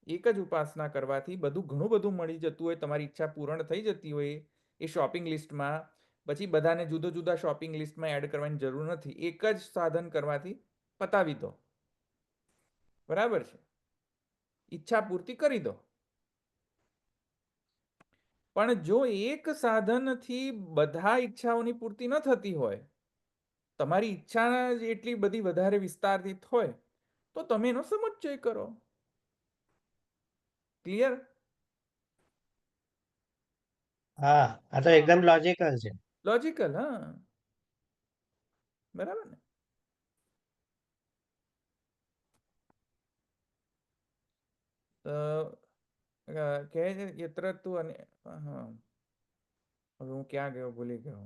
એક જ ઉપાસના કરવાથી ઘણું બધું મળી જતું હોય, તમારી ઈચ્છા પૂર્ણ થઈ જતી હોય એ શોપિંગ લિસ્ટમાં, પછી બધાને જુદા જુદા શોપિંગ લિસ્ટમાં એડ કરવાની જરૂર નથી. એક જ સાધન કરવાથી પતાવી દો. બરાબર છે? ઈચ્છા પૂર્તિ કરી દો. પણ જો એક સાધનથી બધા ઈચ્છાઓની પૂર્તિ ન થતી હોય, તમારી ઈચ્છા જ એટલી બધી વધારે વિસ્તારિત હોય, તો તમે એનો સમુચ્ચય કરો. ક્લિયર? હા આ તો એકદમ લોજિકલ છે. લોજિકલ. હા, બરાબર ને? કહે છે યત્ર તું અને હા, હવે હું ક્યાં ગયો, ભૂલી ગયો.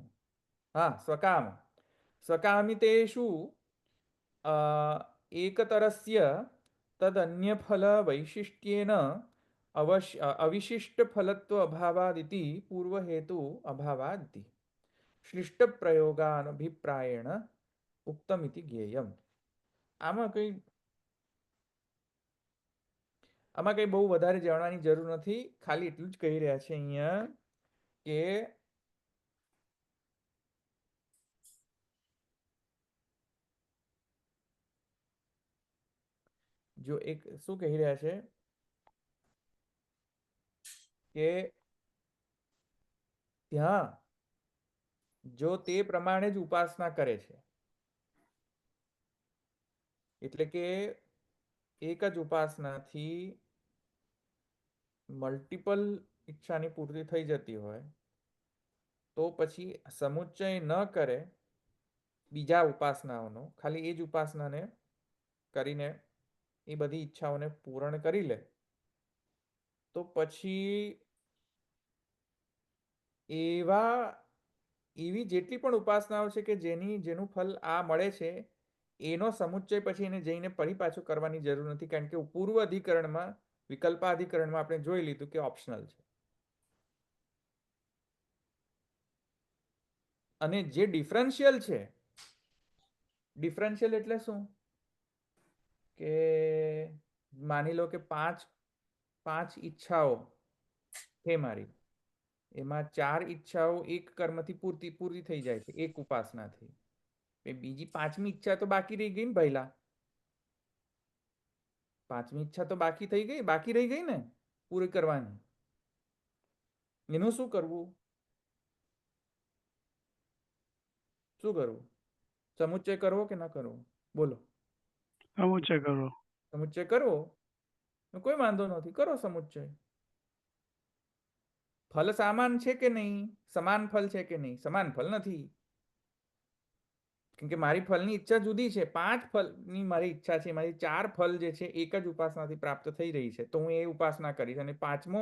હા, સ્વકામ. સ્વકામિતેષુ એકતરસ્ય તદન્યફલ વૈશિષ્ટ્યેન અવિશિષ્ટ ફલત્વ અભાવાદિતિ પૂર્વહેતુ અભાવાદિતિ શ્લિષ્ટ પ્રયોગાનભિપ્રાયેણ ઉક્તમિતિ જ્ઞેયમ. આમાં કઈ બહુ વધારે જાણવાની જરૂર નથી. ખાલી એટલું જ કહી રહ્યા છે અહીંયા કે જો એક શું કહી રહ્યા છે કે ત્યાં જો તે પ્રમાણે જ ઉપાસના કરે છે, એટલે કે એક જ ઉપાસનાથી મલ્ટિપલ ઈચ્છાની પૂર્તિ થઈ જતી હોય તો પછી સમુચ્ચય ન કરે બીજા ઉપાસનાઓનો, ખાલી એ જ ઉપાસનાને કરીને એ બધી ઈચ્છાઓને પૂર્ણ કરી લે તો પછી એવી જેટલી પણ ઉપાસનાઓ છે કે જેનું ફલ આ મળે છે એનો સમુચ્ચય પછી એને જઈને ફરી પાછું કરવાની જરૂર નથી, કારણ કે પૂર્વ અધિકરણમાં વિકલ્પાધિકરણમાં આપણે જોઈ લીધું કે ઓપ્શનલ છે. અને જે ડિફરન્શિયલ છે, ડિફરન્શિયલ એટલે શું કે માની લો કે પાંચ ઈચ્છાઓ છે મારી, એમાં 4 ઈચ્છાઓ એક કર્મથી પૂરી થઈ જાય છે એક ઉપાસનાથી. બીજી 5મી ઈચ્છા તો બાકી રહી ગઈ ને પહેલા. 5મી ઈચ્છા તો બાકી રહી ગઈ ને પૂરી કરવાની. એનું શું કરવું? સમુચ્ચય કરવો કે ના કરવો? બોલો. સમુચ્ચય કરો. સમુચ્ચય કરવો, કોઈ વાંધો નથી, કરો સમુચ્ચય. ફલ સમાન છે કે નહીં? સમાન ફલ છે કે નહીં? સમાન ફલ નથી, કેમ કે મારી ફલની ઈચ્છા જુદી છે. 5 ફલની મારી ઈચ્છા છે, મારી 4 ફલ જે છે એક જ ઉપાસનાથી પ્રાપ્ત થઈ રહી છે, તો હું એ ઉપાસના કરીશ. અને 5મો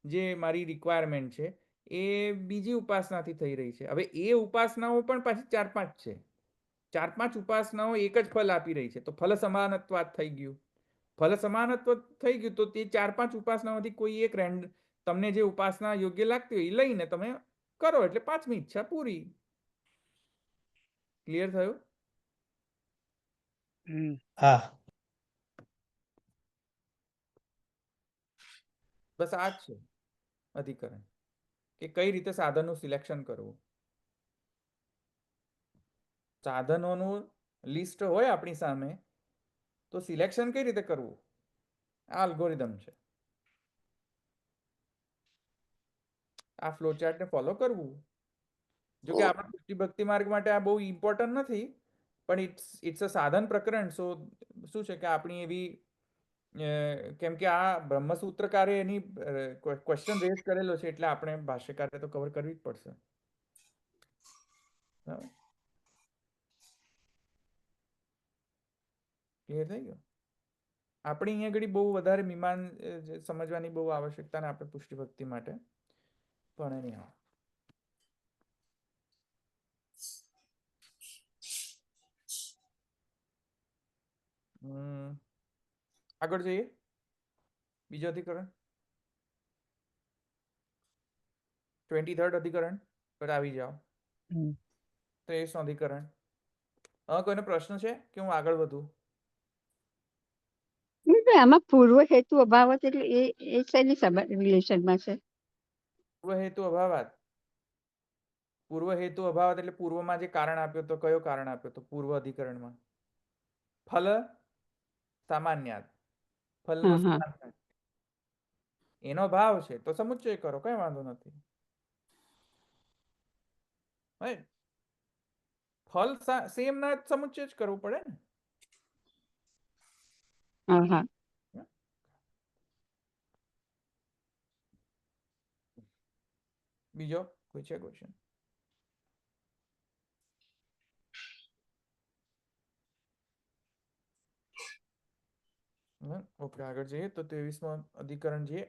જે મારી રિક્વાયરમેન્ટ છે એ બીજી ઉપાસનાથી થઈ રહી છે. હવે એ ઉપાસનાઓ પણ પાછી 4-5 છે. 4-5 ઉપાસનાઓ એક જ ફલ આપી રહી છે, તો ફલ સમાનત્વાત થઈ ગયું. ફલ સમાનત્વ થઈ ગયું તો તે 4-5 ઉપાસનાઓથી કોઈ એક તમને જે ઉપાસના યોગ્ય લાગતી હોય એ લઈને તમે કરો, એટલે 5મી ઈચ્છા પૂરી. ક્લિયર થયું? હા બસ આ જ છે અધિકરણ, કે કઈ રીતે સાધનનું સિલેક્શન કરવું. સાધનોનું લિસ્ટ હોય આપણી સામે તો સિલેક્શન કઈ રીતે કરવું, આ અલ્ગોરિધમ છે. આ ફ્લોચાર્ટને ફોલો કરવું. જો કે આપણા પુષ્ટિ ભક્તિ માર્ગ માટે આ બહુ ઇમ્પોર્ટન્ટ નથી, પણ ઇટ્સ અ સાધન પ્રકરણ. સો શું છે કે આપણી એવી કેમ કે આ બ્રહ્મસૂત્રકારે એની ક્વેશ્ચન રેઝ કરેલો છે, એટલે આપણે ભાષ્યકારે તો કવર કરવી જ પડશે. ક્લિયર થઈ ગયું? આપણે અહીંયા આગળ બહુ વધારે સમજવાની બહુ આવશ્યકતા ને આપણે પુષ્ટિ ભક્તિ માટે, પણ એની આગળ જઈએ. બીજો અધિકરણ 23rd અધિકરણ પર આવી જાઓ. 23નું અધિકરણ. કોઈનો પ્રશ્ન છે કે હું આગળ વધું? આમાં પૂર્વ હેતુ અભાવત એટલે એ શેની રિલેશનમાં છે? પૂર્વ હેતુ અભાવાત. પૂર્વ હેતુ અભાવત એટલે પૂર્વમાં જે કારણ આપ્યો તો કયો કારણ આપ્યો તો પૂર્વ અધિકરણમાં? ફલ સામાન્યાત, ફલનો સમાન એનો ભાવ છે તો સમુચ્ચય કરો, કઈ વાંધો નથી. ફલ સેમ ના સમુચ્ચય જ કરવું પડે ને. હા હા બીજો કોઈ છે ક્વેશ્ચન? ઓકે, આગળ જઈએ તો 23મો અધિકરણ છે.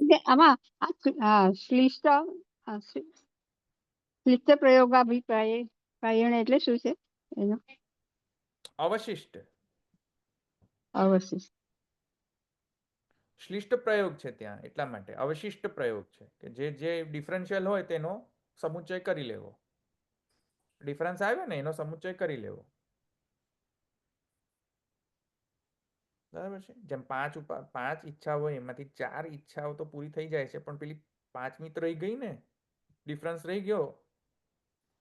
એટલે આમાં શ્લિષ્ટ શ્લિષ્ટ પ્રયોગાભિપ્રાયણ એટલે શું છે એનો અવશિષ્ટ અવશિષ્ટ? શ્લિષ્ટ પ્રયોગ છે ત્યાં, એટલા માટે અવશિષ્ટ પ્રયોગ છે કે જે ડિફરન્શિયલ હોય તેનો સમુચ્ચય કરી લેવો, ડિફરન્સ આવે ને એનો સમુચ્ચય કરી લેવો. બરાબર છે. જેમ પાંચ ઈચ્છા હોય એમાંથી 4 ઈચ્છાઓ તો પૂરી થઈ જાય છે, પણ પેલી 5મી તો રહી ગઈ ને, ડિફરન્સ રહી ગયો,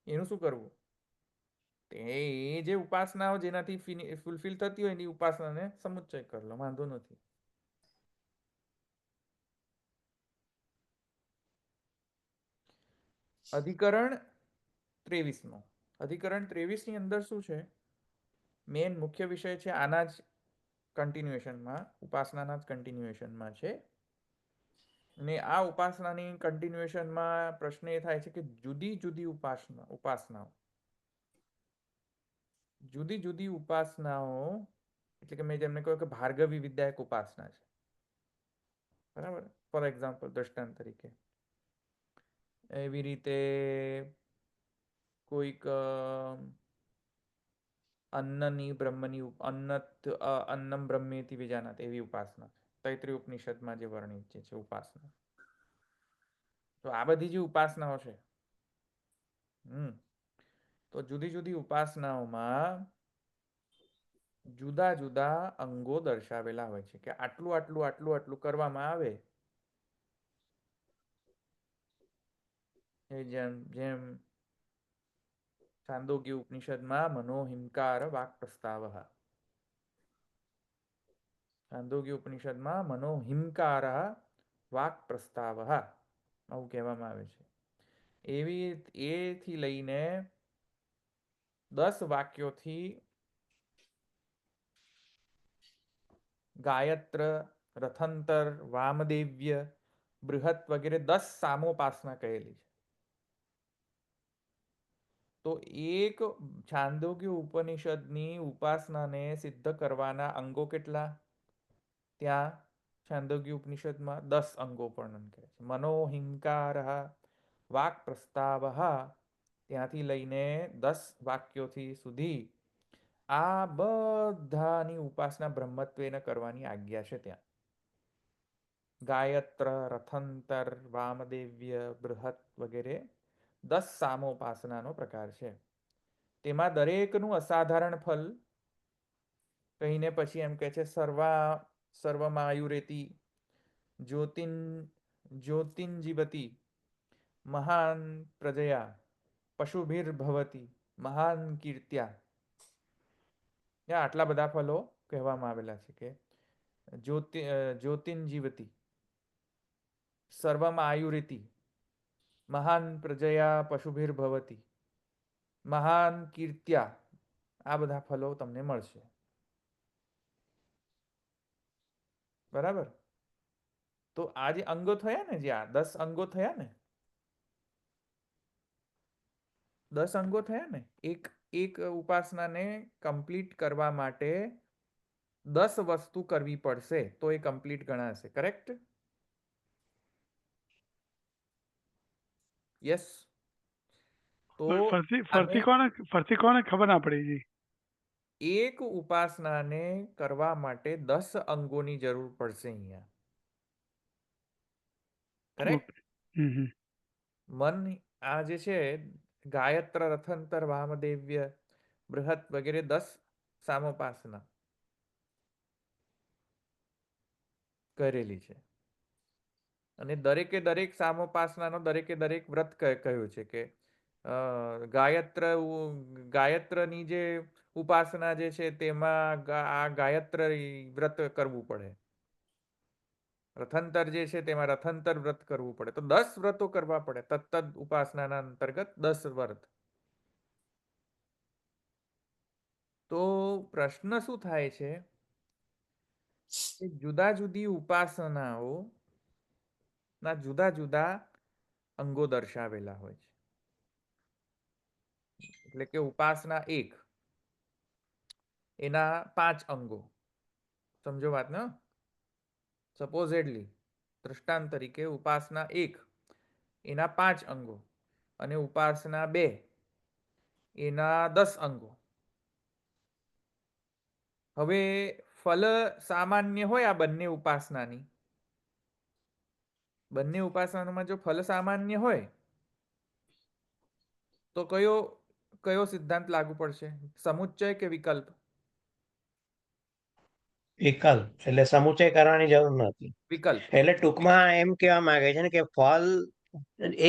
એનું શું કરવું? એ જે ઉપાસનાઓ જેનાથી ફૂલફિલ થતી હોય એની ઉપાસનાને સમુચ્ચય કરી લો, વાંધો નથી. અધિકરણ 23મો. અધિકરણ 23ની અંદર શું છે? મેન મુખ્ય વિષય છે આના જ કન્ટિન્યુએશનમાં, ઉપાસનાના જ કન્ટિન્યુએશનમાં છે. અને આ ઉપાસનાની કન્ટિન્યુએશનમાં પ્રશ્ન એ થાય છે કે જુદી જુદી ઉપાસનાઓ એટલે કે મેં જેમને કહ્યું કે ભાર્ગવી વિદ્યા એક ઉપાસના છે, બરાબર. ફોર એક્ઝામ્પલ, દ્રષ્ટાંત તરીકે એવી રીતે કોઈક અન્નની બ્રહ્મની અન્નમ બ્રહ્મેતિ વિજાનાત એવી ઉપાસના છે, તૈત્રીય ઉપનિષદમાં જે વર્ણિત છે ઉપાસના. તો આ બધી જે ઉપાસનાઓ છે, તો જુદી જુદી ઉપાસનાઓમાં જુદા જુદા અંગો દર્શાવેલા હોય છે કે આટલું આટલું આટલું આટલું કરવામાં આવે. જેમ છાંદોગ્ય ઉપનિષદમાં મનોહિંકાર વાક પ્રસ્તાવ, છાંદોગ્ય ઉપનિષદમાં મનોહિંકાર વાક પ્રસ્તાવ આવું કહેવામાં આવે છે. એથી લઈને 10 વાક્યોથી ગાયત્ર, રથંતર, વામદેવ્ય, બૃહત વગેરે 10 સામોપાસના કહેલી છે. તો એક છાંદોગ્ય ઉપનિષદની ઉપાસનાને સિદ્ધ કરવાના અંગો કેટલા? ત્યાં છાંદોગ્ય ઉપનિષદમાં 10 અંગો વર્ણન કરે છે. મનોહિંકાર વાક પ્રસ્તાવ, ત્યાંથી લઈને 10 વાક્યોથી સુધી આ બધાની ઉપાસના બ્રહ્મત્વેને કરવાની આજ્ઞા છે. ત્યાં ગાયત્ર, રથંતર, વામદેવ્ય, બૃહત વગેરે 10 સામોપાસનાનો પ્રકાર છે. તેમાં દરેકનું અસાધારણ ફલ કહીને પછી એમ કે છે સર્વમાયુરેતિ, જ્યોતિંજીવતી, મહાન પ્રજયા, પશુભિર્ભવતી, મહાન કીર્ત્યા. આટલા બધા ફલો કહેવામાં આવેલા છે કે જ્યોતિંજીવતી, સર્વમ આયુરીતિ, મહાન પ્રજયા પશુભિર્ભવતી, મહાન કીર્ત્યા. આ બધા ફલો તમને મળશે, બરાબર. તો આ જે અંગો થયા ને, જે આ 10 અંગો થયા ને, 10 અંગો થયા ને, એક ઉપાસનાને કમ્પ્લીટ કરવા માટે 10 વસ્તુ કરવી પડશે તો એ કમ્પ્લીટ ગણાશે. કરેક્ટ? યસ. તો ફરતી કોને ખબર ના પડી જી. એક ઉપાસનાને કરવા માટે 10 અંગોની જરૂર પડશે અહીંયા. કરેક્ટ? મન આ જે છે ગાયત્ર, રથંતર, વામદેવ્ય, બૃહત વગેરે 10 સામોપાસના કરેલી છે. અને દરેકે દરેક સામોપાસનાનો દરેકે દરેક વ્રત કહ્યું છે કે ગાયત્રની જે ઉપાસના જે છે તેમાં આ ગાયત્ર વ્રત કરવું પડે. રથંતર જે છે તેમાં રથંતર વ્રત કરવું પડે. તો 10 વ્રતો કરવા પડે તત્ત ઉપાસનાના અંતર્ગત 10 વ્રત. તો પ્રશ્ન શું થાય છે એ જુદા જુદી ઉપાસનાઓ ના જુદા જુદા અંગો દર્શાવેલા હોય છે. એટલે કે ઉપાસના 1 એના 5 અંગો. સમજો વાત ને? સપોઝેડલી દૃષ્ટાંત તરીકે ઉપાસના 1 એના 5 અંગો અને ઉપાસના 2 એના 10 અંગો. હવે ફલ સામાન્ય હોય આ બંને ઉપાસનાની, બંને ઉપાસનામાં જો ફલ સામાન્ય હોય તો કયો કયો સિદ્ધાંત લાગુ પડશે? સમુચ્ચય કે વિકલ્પ? વિકલ્પ, એટલે સમુચય કરવાની જરૂર નથી. વિકલ્પ. એટલે ટૂંકમાં એમ કહેવા માંગે છે ને કે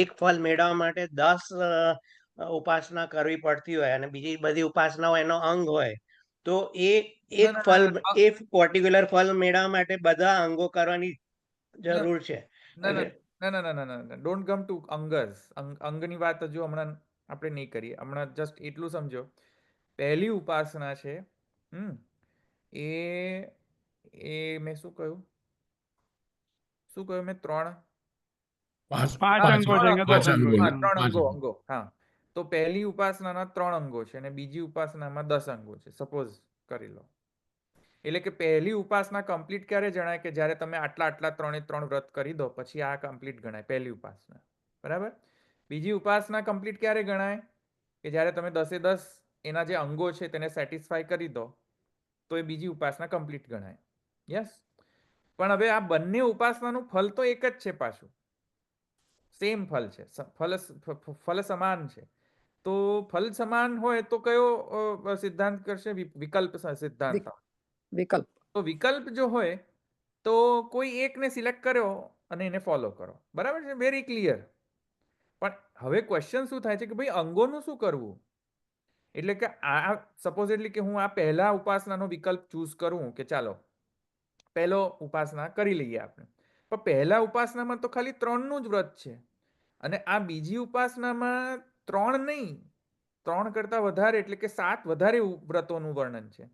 એક ફળ મેળવવા માટે 10 ઉપાસના કરવી પડતી હોય અને બીજી બધી ઉપાસનાઓ એનો અંગ હોય, તો એક ના, ફળ, ના, એ પર્ટિક્યુલર ફળ મેળવવા માટે બધા અંગો કરવાની જરૂર છે. ના ના ના ના ના ના ના ડોન્ટ કમ ટુ અંગસ. અંગની વાત હજુ હમણાં આપણે નહીં કરીએ. હમણાં જસ્ટ એટલું સમજો, પહેલી ઉપાસના છે એ એ મેં શું કહ્યું મેં? 3 પાંચ અંગો છે, અહીંયા 10 અંગો છે. હા, 3 પાંચ અંગો. હા, તો પહેલી ઉપાસનાના 3 અંગો છે અને બીજી ઉપાસનામાં 10 અંગો છે. સપોઝ કરી લો. એટલે કે પહેલી ઉપાસના કમ્પ્લીટ ક્યારે જણાય? કે જ્યારે તમે આટલા 3 વ્રત કરી દો પછી આ કમ્પ્લીટ ગણાય પહેલી ઉપાસના. બરાબર? બીજી ઉપાસના કમ્પ્લીટ ક્યારે ગણાય? કે જ્યારે તમે 10 એના જે અંગો છે તેને સેટિસ્ફાય કરી દો તો એ બીજી ઉપાસના કમ્પ્લીટ ગણાય. યસ. પણ હવે આ બંને ઉપાસનાનું ફલ તો એક જ છે, પાછું સેમ ફલ છે, ફલ સમાન છે. તો ફલ સમાન હોય તો કયો સિદ્ધાંત કરશે? વિકલ્પ સિદ્ધાંત. વિકલ્પ. તો વિકલ્પ જો હોય તો કોઈ એકને સિલેક્ટ કર્યો અને એને ફોલો કરો. બરાબર છે? Very clear. પણ હવે ક્વેશ્ચન શું થાય છે કે ભાઈ અંગોનું શું કરવું? એટલે કે આ સપોઝેટલી કે હું આ પહેલા ઉપાસનાનો વિકલ્પ ચૂઝ કરું કે ચાલો પહેલો ઉપાસના કરી લઈએ આપણે, પણ પહેલા ઉપાસનામાં તો ખાલી 3નું જ વ્રત છે અને આ બીજી ઉપાસનામાં 3 નહીં, 3 કરતા વધારે એટલે કે 7 વધારે વ્રતોનું વર્ણન છે.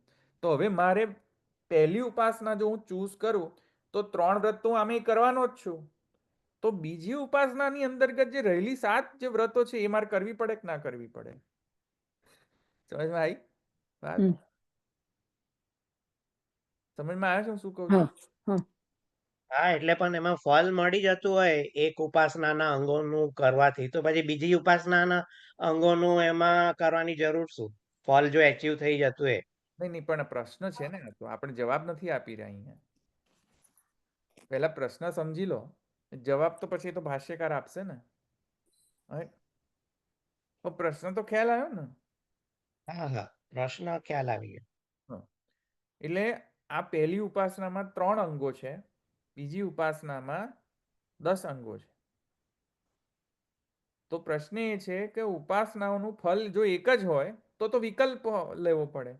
તો હવે મારે પહેલી ઉપાસના જો હું ચૂઝ કરું તો 3 વ્રત તો હું આમે કરવાનો જ છું. તો બીજી ઉપાસનાની અંતર્ગત જે રહેલી 7 જે વ્રતો છે એ મારે કરવી પડે કે ના કરવી પડે? સમજમાં આવી વાત? સમજમાં આવ્યો છે શું કહું છું? હા, એટલે પણ એમાં ફળ મળી જતું હોય એક ઉપાસનાના અંગોનું કરવાથી, તો પછી બીજી ઉપાસનાના અંગોનું એમાં કરવાની જરૂર શું? ફળ જો એચીવ થઈ જતું હોય. નહીં પણ પ્રશ્ન છે ને, તો આપણે જવાબ નથી આપી રહ્યા અહીંયા. પહેલા પ્રશ્ન સમજી લો, જવાબ તો પછી તો ભાષ્યકાર આપશે ને. તો પ્રશ્ન તો ખ્યાલ આવ્યો ને? હા હા, પ્રશ્ન ખ્યાલ આવી ગયો. એટલે આ પહેલી ઉપાસનામાં 3 અંગો છે, બીજી ઉપાસનામાં 10 અંગો છે. તો પ્રશ્ન એ છે કે ઉપાસનાઓનું ફલ જો એક જ હોય તો વિકલ્પ લેવો પડે.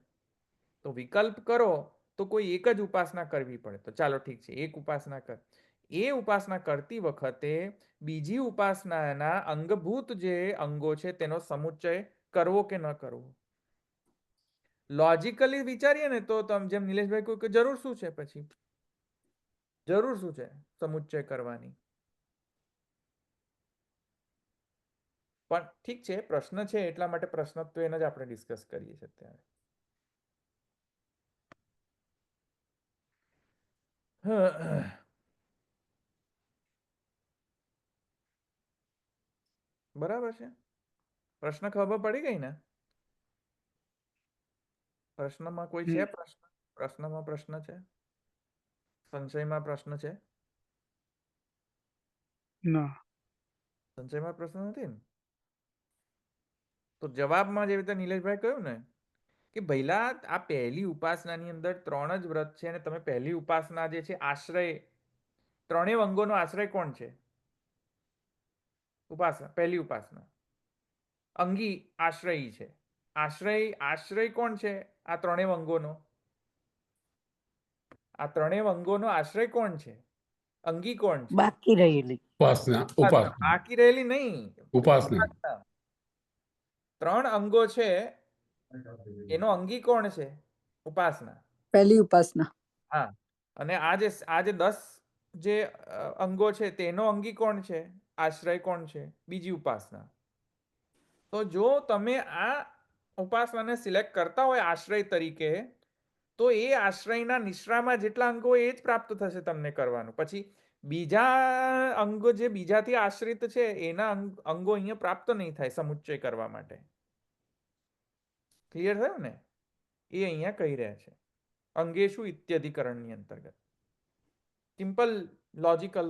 તો વિકલ્પ કરો તો કોઈ એક જ ઉપાસના કરવી પડે. તો ચાલો ઠીક છે, એક ઉપાસના કર. એ ઉપાસના કરતી વખતે બીજી ઉપાસનાના અંગભૂત જે અંગો છે તેનો સમુચ્ચય કરવો કે ન કરવો? લોજિકલી વિચારીએ ને તો જેમ નિલેશભાઈ કહ્યું કે જરૂર શું છે? પછી જરૂર શું છે સમુચ્ચય કરવાની? પણ ઠીક છે, પ્રશ્ન છે એટલા માટે પ્રશ્ન તો એને જ આપણે ડિસ્કસ કરીએ છીએ અત્યારે. બરાબર છે? પ્રશ્ન ખબર પડી ગઈ ને? પ્રશ્નમાં કોઈ છે પ્રશ્ન? પ્રશ્નમાં પ્રશ્ન છે? સંશયમાં પ્રશ્ન છે? ના. સંશયમાં પ્રશ્ન નથી ને? તો જવાબમાં જેવી રીતે નિલેશભાઈ કહ્યું ને કે ભઈલા આ પહેલી ઉપાસનાની અંદર 3 જ વ્રત છે અને તમે પહેલી ઉપાસના જે છે આશ્રય, 3 અંગોનો આશ્રય કોણ છે? ઉપાસના, પહેલી ઉપાસના અંગી આશ્રયી છે. આશ્રય કોણ છે આ 3 અંગોનો? આ 3 અંગોનો આશ્રય કોણ છે? અંગી કોણ છે? બાકી રહેલી બાકી રહેલી નહીં, ઉપાસના. 3 અંગો છે એનો અંગી કોણ છે? ઉપાસના. પહેલી ઉપાસના. હા, અને આ જે 10 જે અંગો છે તેનો અંગી કોણ છે, આશ્રય કોણ છે, બીજી ઉપાસના. તો જો તમે આ ઉપાસનાને સિલેક્ટ કરતા હોય આશ્રય તરીકે, તો એ આશ્રયના નિશ્રામાં જેટલા અંગો એ જ પ્રાપ્ત થશે તમને કરવાનું. પછી બીજા અંગો જે બીજાથી આશ્રિત છે એના અંગો અહીંયા પ્રાપ્ત નહીં થાય સમુચ્ચય કરવા માટે. ક્લિયર થયું ને? એ અહીંયા કહી રહ્યા છે અંગેશુ ઇત્યધિકરણની અંતર્ગત. સિમ્પલ લોજિકલ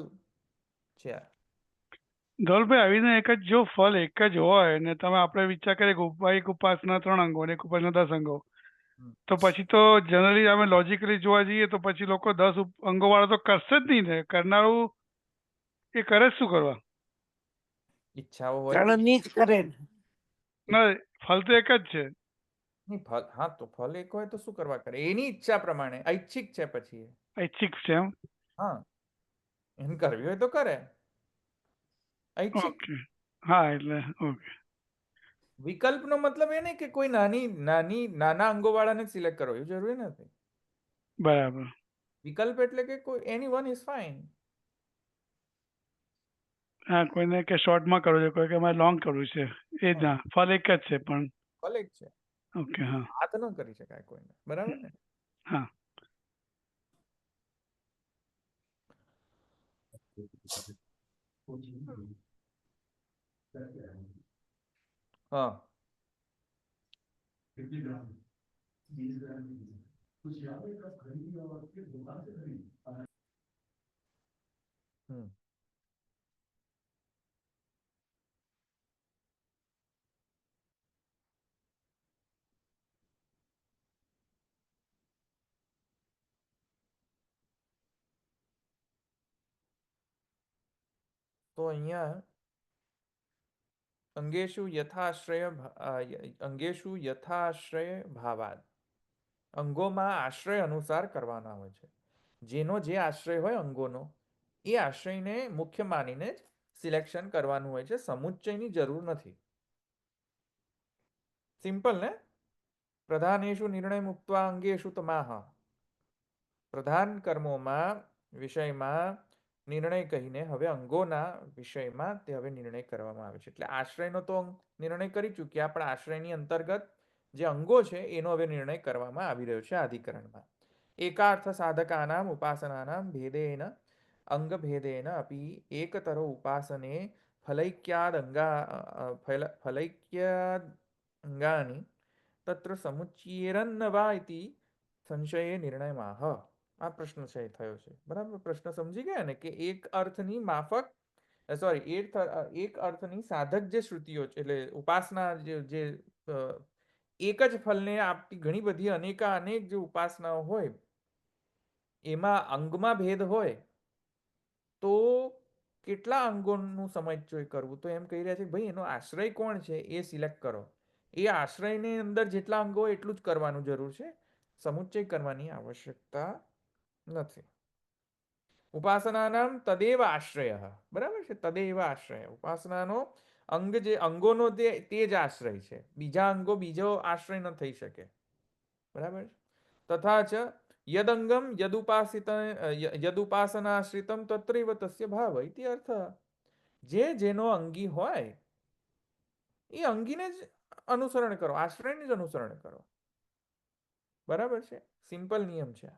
છે આ. ધવલભાઈ આવીને એક જ જો ફળ એક જ હોય ને તમે આપણે વિચાર કરીએ કે એક ઉપાસના 3 અંગો અને એક ઉપાસના 10 અંગો, તો પછી તો જનરલી અમે લોજિકલી જોવા જઈએ તો પછી લોકો 10 અંગો વાળા તો કરશે જ નહીં ને. કરનારું એ કરે જ શું કરવા? ઈચ્છાઓ હોય તો. ત્રણની જ કરે ને. ના, ફળ તો એક જ છે. નહીં, ફળ, હા, તો ફળ એક હોય તો શું કરવા કરે? એની ઈચ્છા પ્રમાણે ઐચ્છિક છે પછી એ. ઐચ્છિક છે એમ? હા, એને કરવી હોય તો કરે. ઐચ્છિક. ઓકે. હા એટલે ઓકે. વિકલ્પનો મતલબ એ નહીં કે કોઈ નાના અંગો વાળાને સિલેક્ટ કરો, એ જરૂરી નથી. બરાબર. વિકલ્પ એટલે કે કોઈ એની વન ઇઝ ફાઇન. હા, કોઈને કે શોર્ટમાં કરવું છે, કોઈ કે મારે લોંગ કરવું છે, એ જ ના, ફળ એક જ છે પણ. ફળ એક છે, ઓકે. હા હાથ ન કરી શકાય કોઈને, બરાબર ને? હા. હા. હમ. તો અહીંયા અંગેશુ યથાશ્રય ભાવાદ, અંગોમાં આશ્રય અનુસાર કરવાના હોય છે. જેનો જે આશ્રય હોય અંગોનો એ આશ્રયને મુખ્ય માનીને જ સિલેક્શન કરવાનું હોય છે, સમુચ્ચયની જરૂર નથી. સિમ્પલ ને? પ્રધાનેશુ નિર્ણય મુક્ત્વા અંગેશુ તમાહ, પ્રધાન કર્મોમાં વિષયમાં નિર્ણય કહીને હવે અંગોના વિષયમાં તે હવે નિર્ણય કરવામાં આવે છે. એટલે આશ્રયનો તો નિર્ણય કરી ચૂક્યા, પણ આશ્રયની અંતર્ગત જે અંગો છે એનો હવે નિર્ણય કરવામાં આવી રહ્યો છે અધિકરણમાં. એકાર્થ સાધકાનામ ઉપાસનાનામ ભેદેન અંગ ભેદેન અપી એકતરો ઉપાસને ફલૈક્યાદંગાની તત્ર સમુચ્યેરન્ન વા ઇતિ સંશયે નિર્ણયમાહ. આ પ્રશ્ન છે થયો છે, બરાબર? પ્રશ્ન સમજી ગયા ને કે એક અર્થની માફક, સોરી, એક અર્થની સાધક જે શ્રુતિઓ છે, એટલે ઉપાસના જે એક જ ફલને આપતી ઘણી બધી અનેક જે ઉપાસનાઓ હોય એમાં અંગમાં ભેદ હોય તો કેટલા અંગોનું સમન્વય કરવું? તો એમ કહી રહ્યા છે કે ભાઈ એનો આશ્રય કોણ છે એ સિલેક્ટ કરો. એ આશ્રયની અંદર જેટલા અંગો હોય એટલું જ કરવાનું જરૂર છે, સમુચ્ચય કરવાની આવશ્યકતા નથી. ઉપાસનાનામ તદેવ આશ્રય, બરાબર છે? તદેવ આશ્રય, ઉપાસનાનો અંગ જે અંગોનો તે જ આશ્રય છે, બીજા અંગો બીજો આશ્રય ન થઈ શકે, બરાબર? તથા ચ યદંગમ યદુપાસનાશ્રિતમ તત્રૈવ તસ્ય ભાવ ઇતિ અર્થ. જેનો અંગી હોય એ અંગીને જ અનુસરણ કરો, આશ્રયને જ અનુસરણ કરો, બરાબર છે? સિમ્પલ નિયમ છે.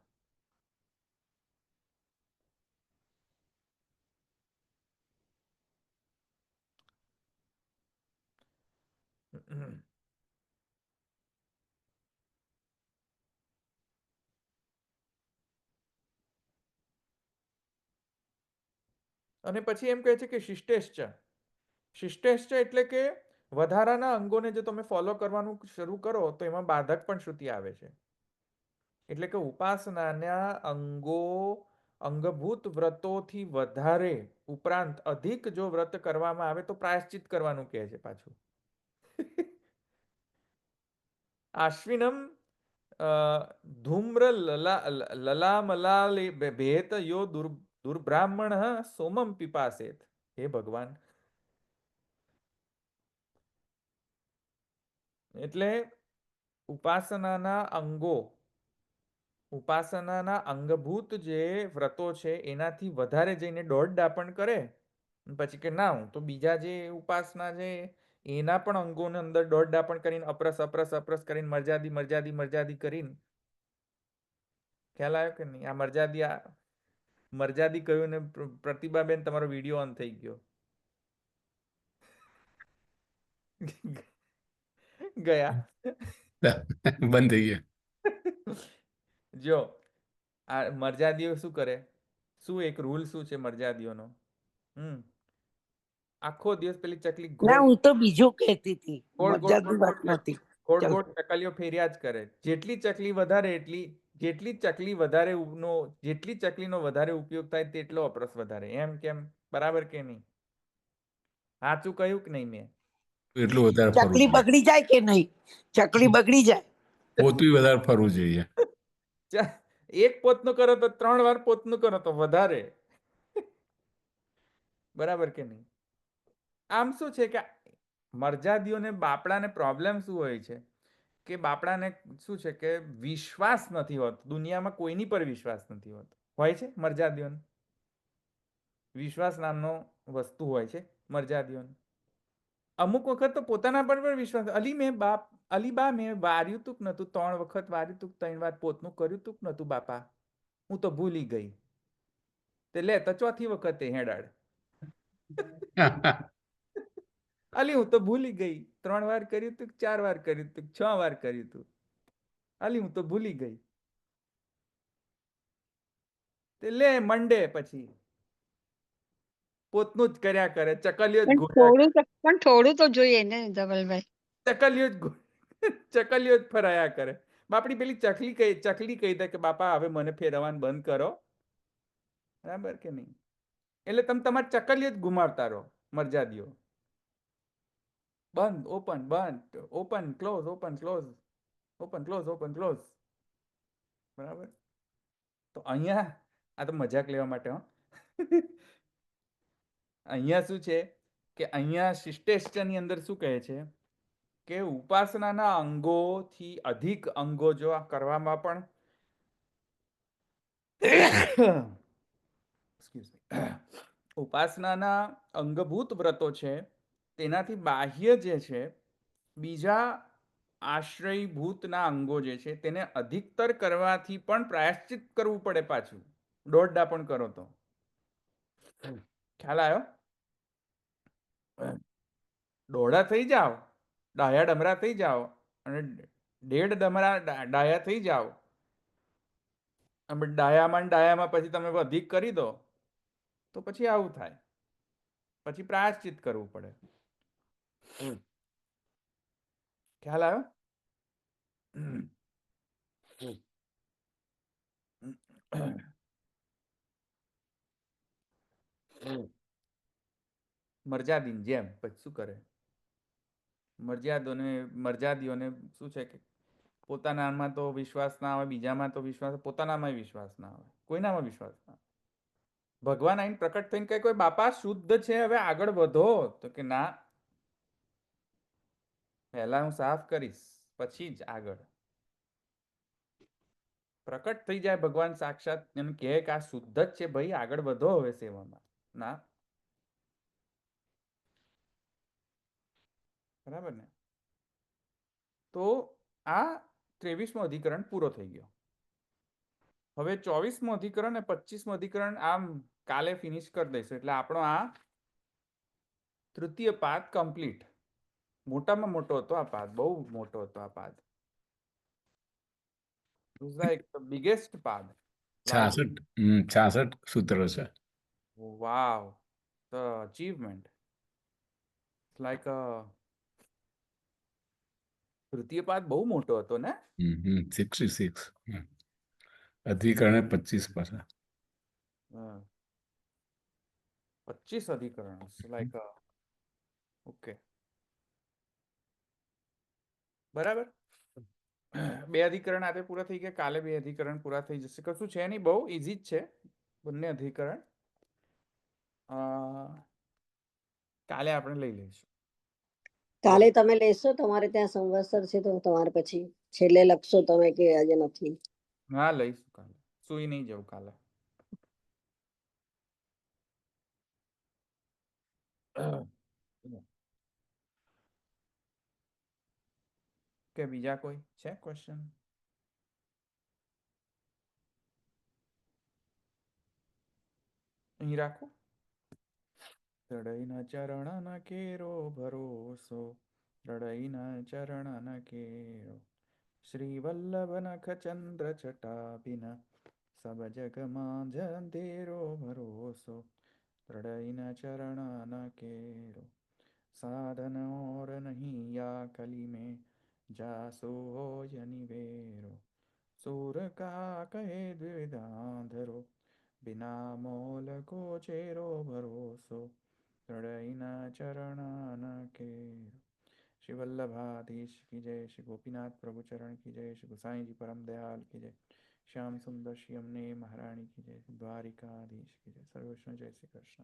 અને પછી એમ કહે છે કે શિષ્ટેશ્ચ, શિષ્ટેશ્ચ એટલે કે વધારાના અંગોને જો તમે ફોલો કરવાનું શરૂ કરો તો એમાં બાધક પણ શ્રુતિ આવે છે. એટલે કે ઉપાસનાના અંગો અંગભૂત વ્રતોથી વધારે ઉપરાંત અધિક જો વ્રત કરવામાં આવે તો પ્રાયશ્ચિત કરવાનું કહે છે પાછું. આશ્વિનમ ધૂમ્ર લલામલાલે ભેત યો દુર્બ્રાહ્મણ સોમમ પિપાસેત. હે ભગવાન, એટલે ઉપાસનાના અંગો ઉપાસનાના અંગભૂત જે વ્રતો છે એનાથી વધારે જઈને દોઢ દાપણ કરે અને પછી કે ના હું તો બીજા જે ઉપાસના છે એના પણ અંગોને અંદર દોઢ દાપણ કરીને અપરસ અપરસ અપરસ કરીને મરજાદી મરજાદી મરજાદી કરીને ખ્યાલ આવ્યો કે નહીં? આ મરજાદી કહ્યું ને પ્રતિભાબેન તમારો વિડીયો ઓન થઈ ગયો. ગયા બંધ થઈ ગયા. જો આ મરજાદીઓ શું કરે, શું એક રૂલ શું છે મરજાદીઓનો? આખો દિવસ પેલી ચકલી ના ગોળ હું તો બીજું કહેતી હતી, ગોળ ગોળ મજાની ગોળ વાત ગોળ નથી. ગોળ ચાલ. ગોળ ચકલીઓ ફેર્યા જ કરે. જેટલી ચકલી વધારે જેટલી ચકલીનો વધારે ઉપયોગ થાય તેટલો અપરસ વધારે. એમ કેમ? બરાબર કે નહીં? સાચું કહ્યું કે નહીં મેં? એટલું વધારે ફરવું ચકલી જોઈએ. બગડી જાય કે નહીં? ચકલી બગડી જાય. પોતું વધારે ફરવું જોઈએ. એક પોતનું કરો તો 3 વાર પોતનું કરો તો વધારે. બરાબર કે નહીં? આમ શું છે કે મરજાદીઓને બાપડાને પ્રોબ્લેમ શું હોય છે કે બાપડાને શું છે કે વિશ્વાસ નથી હોતો, દુનિયામાં કોઈની પર વિશ્વાસ નથી હોતો. હોય છે મરજાદીઓને વિશ્વાસ નામનો વસ્તુ હોય છે મરજાદીઓને. અમુક વખત તો પોતાના પર પણ વિશ્વાસ, અલીબા મેં વાર્યું તું કે નતું, 3 વખત વાર્યું તું, 3 વાર પોતનું કર્યું તું કે નતું બાપા, હું તો ભૂલી ગઈ. તે લે તો ચોથી વખતે હેડાડ અલી હું તો ભૂલી ગઈ, 3 વાર કર્યું તું, 4 વાર કર્યું તું, 6 વાર કર્યું તું, અલી હું તો ભૂલી ગઈ. તે લે મંડે પછી પોતનું જ કર્યા કરે, ચકલીઓ જ પણ થોડું તો જોઈએ ને ધવલભાઈ. ચકલીઓ જ ફરાયા કરે. બાપડી પેલી ચકલી કહી દે કે બાપા હવે મને ફેરવવાનું બંધ કરો. બરાબર કે નહીં? એટલે તમે તમારી ચકલીઓ જ ગુમાવતા રહો મરજાદીઓ. બંધ ઓપન બંધ open close open close open close open close. બરાબર? તો અહીંયા આ તો મજાક લેવા માટે હો. અહીંયા શું છે કે અહીંયા શિષ્ટેષ્ટની અંદર શું કહે છે કે ઉપાસનાના અંગોથી અધિક અંગો જો આ કરવામાં પણ ઉપાસનાના અંગભૂત વ્રતો છે તેનાથી બાહ્ય જે છે બીજા આશ્રયભૂતના અંગો જે છે તેને અધિકતર કરવાથી પણ પ્રાયશ્ચિત કરવું પડે પાછું. દોઢ પણ કરો તો ખ્યાલ આવ્યો? દોઢા થઈ જાઓ, ડાયા ડમરા થઈ જાઓ અને 1.5 ડમરા ડાયા થઈ જાઓ, ડાયામાં પછી તમે અધિક કરી દો તો પછી આવું થાય, પછી પ્રાયશ્ચિત કરવું પડે. ખ્યાલ આવ્યો? મરજાદીની જેમ પછી શું કરે? મરજાદીઓને શું છે કે પોતાનામાં તો વિશ્વાસ ના આવે, બીજામાં તો વિશ્વાસ, પોતાનામાં વિશ્વાસ ના આવે, કોઈનામાં વિશ્વાસ ના આવે. ભગવાન આઈને પ્રકટ થઈને કહે કોઈ બાપા શુદ્ધ છે હવે આગળ વધો, તો કે ના, પહેલા હું સાફ કરીશ પછી જ આગળ. પ્રકટ થઈ જાય ભગવાન સાક્ષાત એમ કહે કે આ શુદ્ધ જ છે ભાઈ, આગળ વધો હવે સેવામાં. ના, બરાબર ને? તો આ 23મો અધિકરણ પૂરો થઈ ગયો. હવે 24મો અધિકરણ અને 25મો અધિકરણ આમ કાલે ફિનિશ કરી દઈશું એટલે આપણો આ તૃતીય પાદ કમ્પ્લીટ. મોટામાં મોટો હતો આ પાદ, બહુ મોટો હતો આ પાદ. બિગેસ્ટ પાદ. 66 સૂત્ર છે. વાવ, ધ અચીવમેન્ટ લાઈક તૃતીય પાદ બહુ મોટો હતો ને? 66 અધિકરણ 25 પાછા. 25 અધિકરણ લાઈક ઓકે, બરાબર. 2 અધિકરણ આજે પૂરા થઈ ગયા, કાલે 2 અધિકરણ પૂરા થઈ જશે. કશું છે નહીં, બહુ ઇઝી જ છે બંને અધિકરણ. કાલે આપણે લઈ લઈશું. કાલે તમે લેશો, તમારે ત્યાં સંવત્સર છે તો તમારે પછી છેલ્લે લખશો તમે કે આજે નથી. હા લઈશું કાલે, સુઈ નહીં જવું કાલે. કે બીજા કોઈ છે ક્વેશ્ચન? અહીં રાખો. રડઈના ચરણના કેરો ભરોસો, રડઈના ચરણના કેરો, શ્રી વલ્લભ નખ ચંદ્ર છટા સબ જગ માં અંધેરો ભરોસો, રડઈના ચરણના કેરો, साधन और नहीं या कली में जासो हो निवेरो, सूर का कहे द्विविधांधरो, बिना मोल को चेरो भरोसो, रड़ईना चरणाना केरो. श्री वल्लभाधीश की जय, श्री गोपीनाथ प्रभु चरण की जय, श्री गोसाई जी परम दयाल की जय, श्याम सुंदर श्री अम्ने महारानी की जय, द्वारिकाधीश की जय. सर्वैष्णव जय श्री कृष्ण.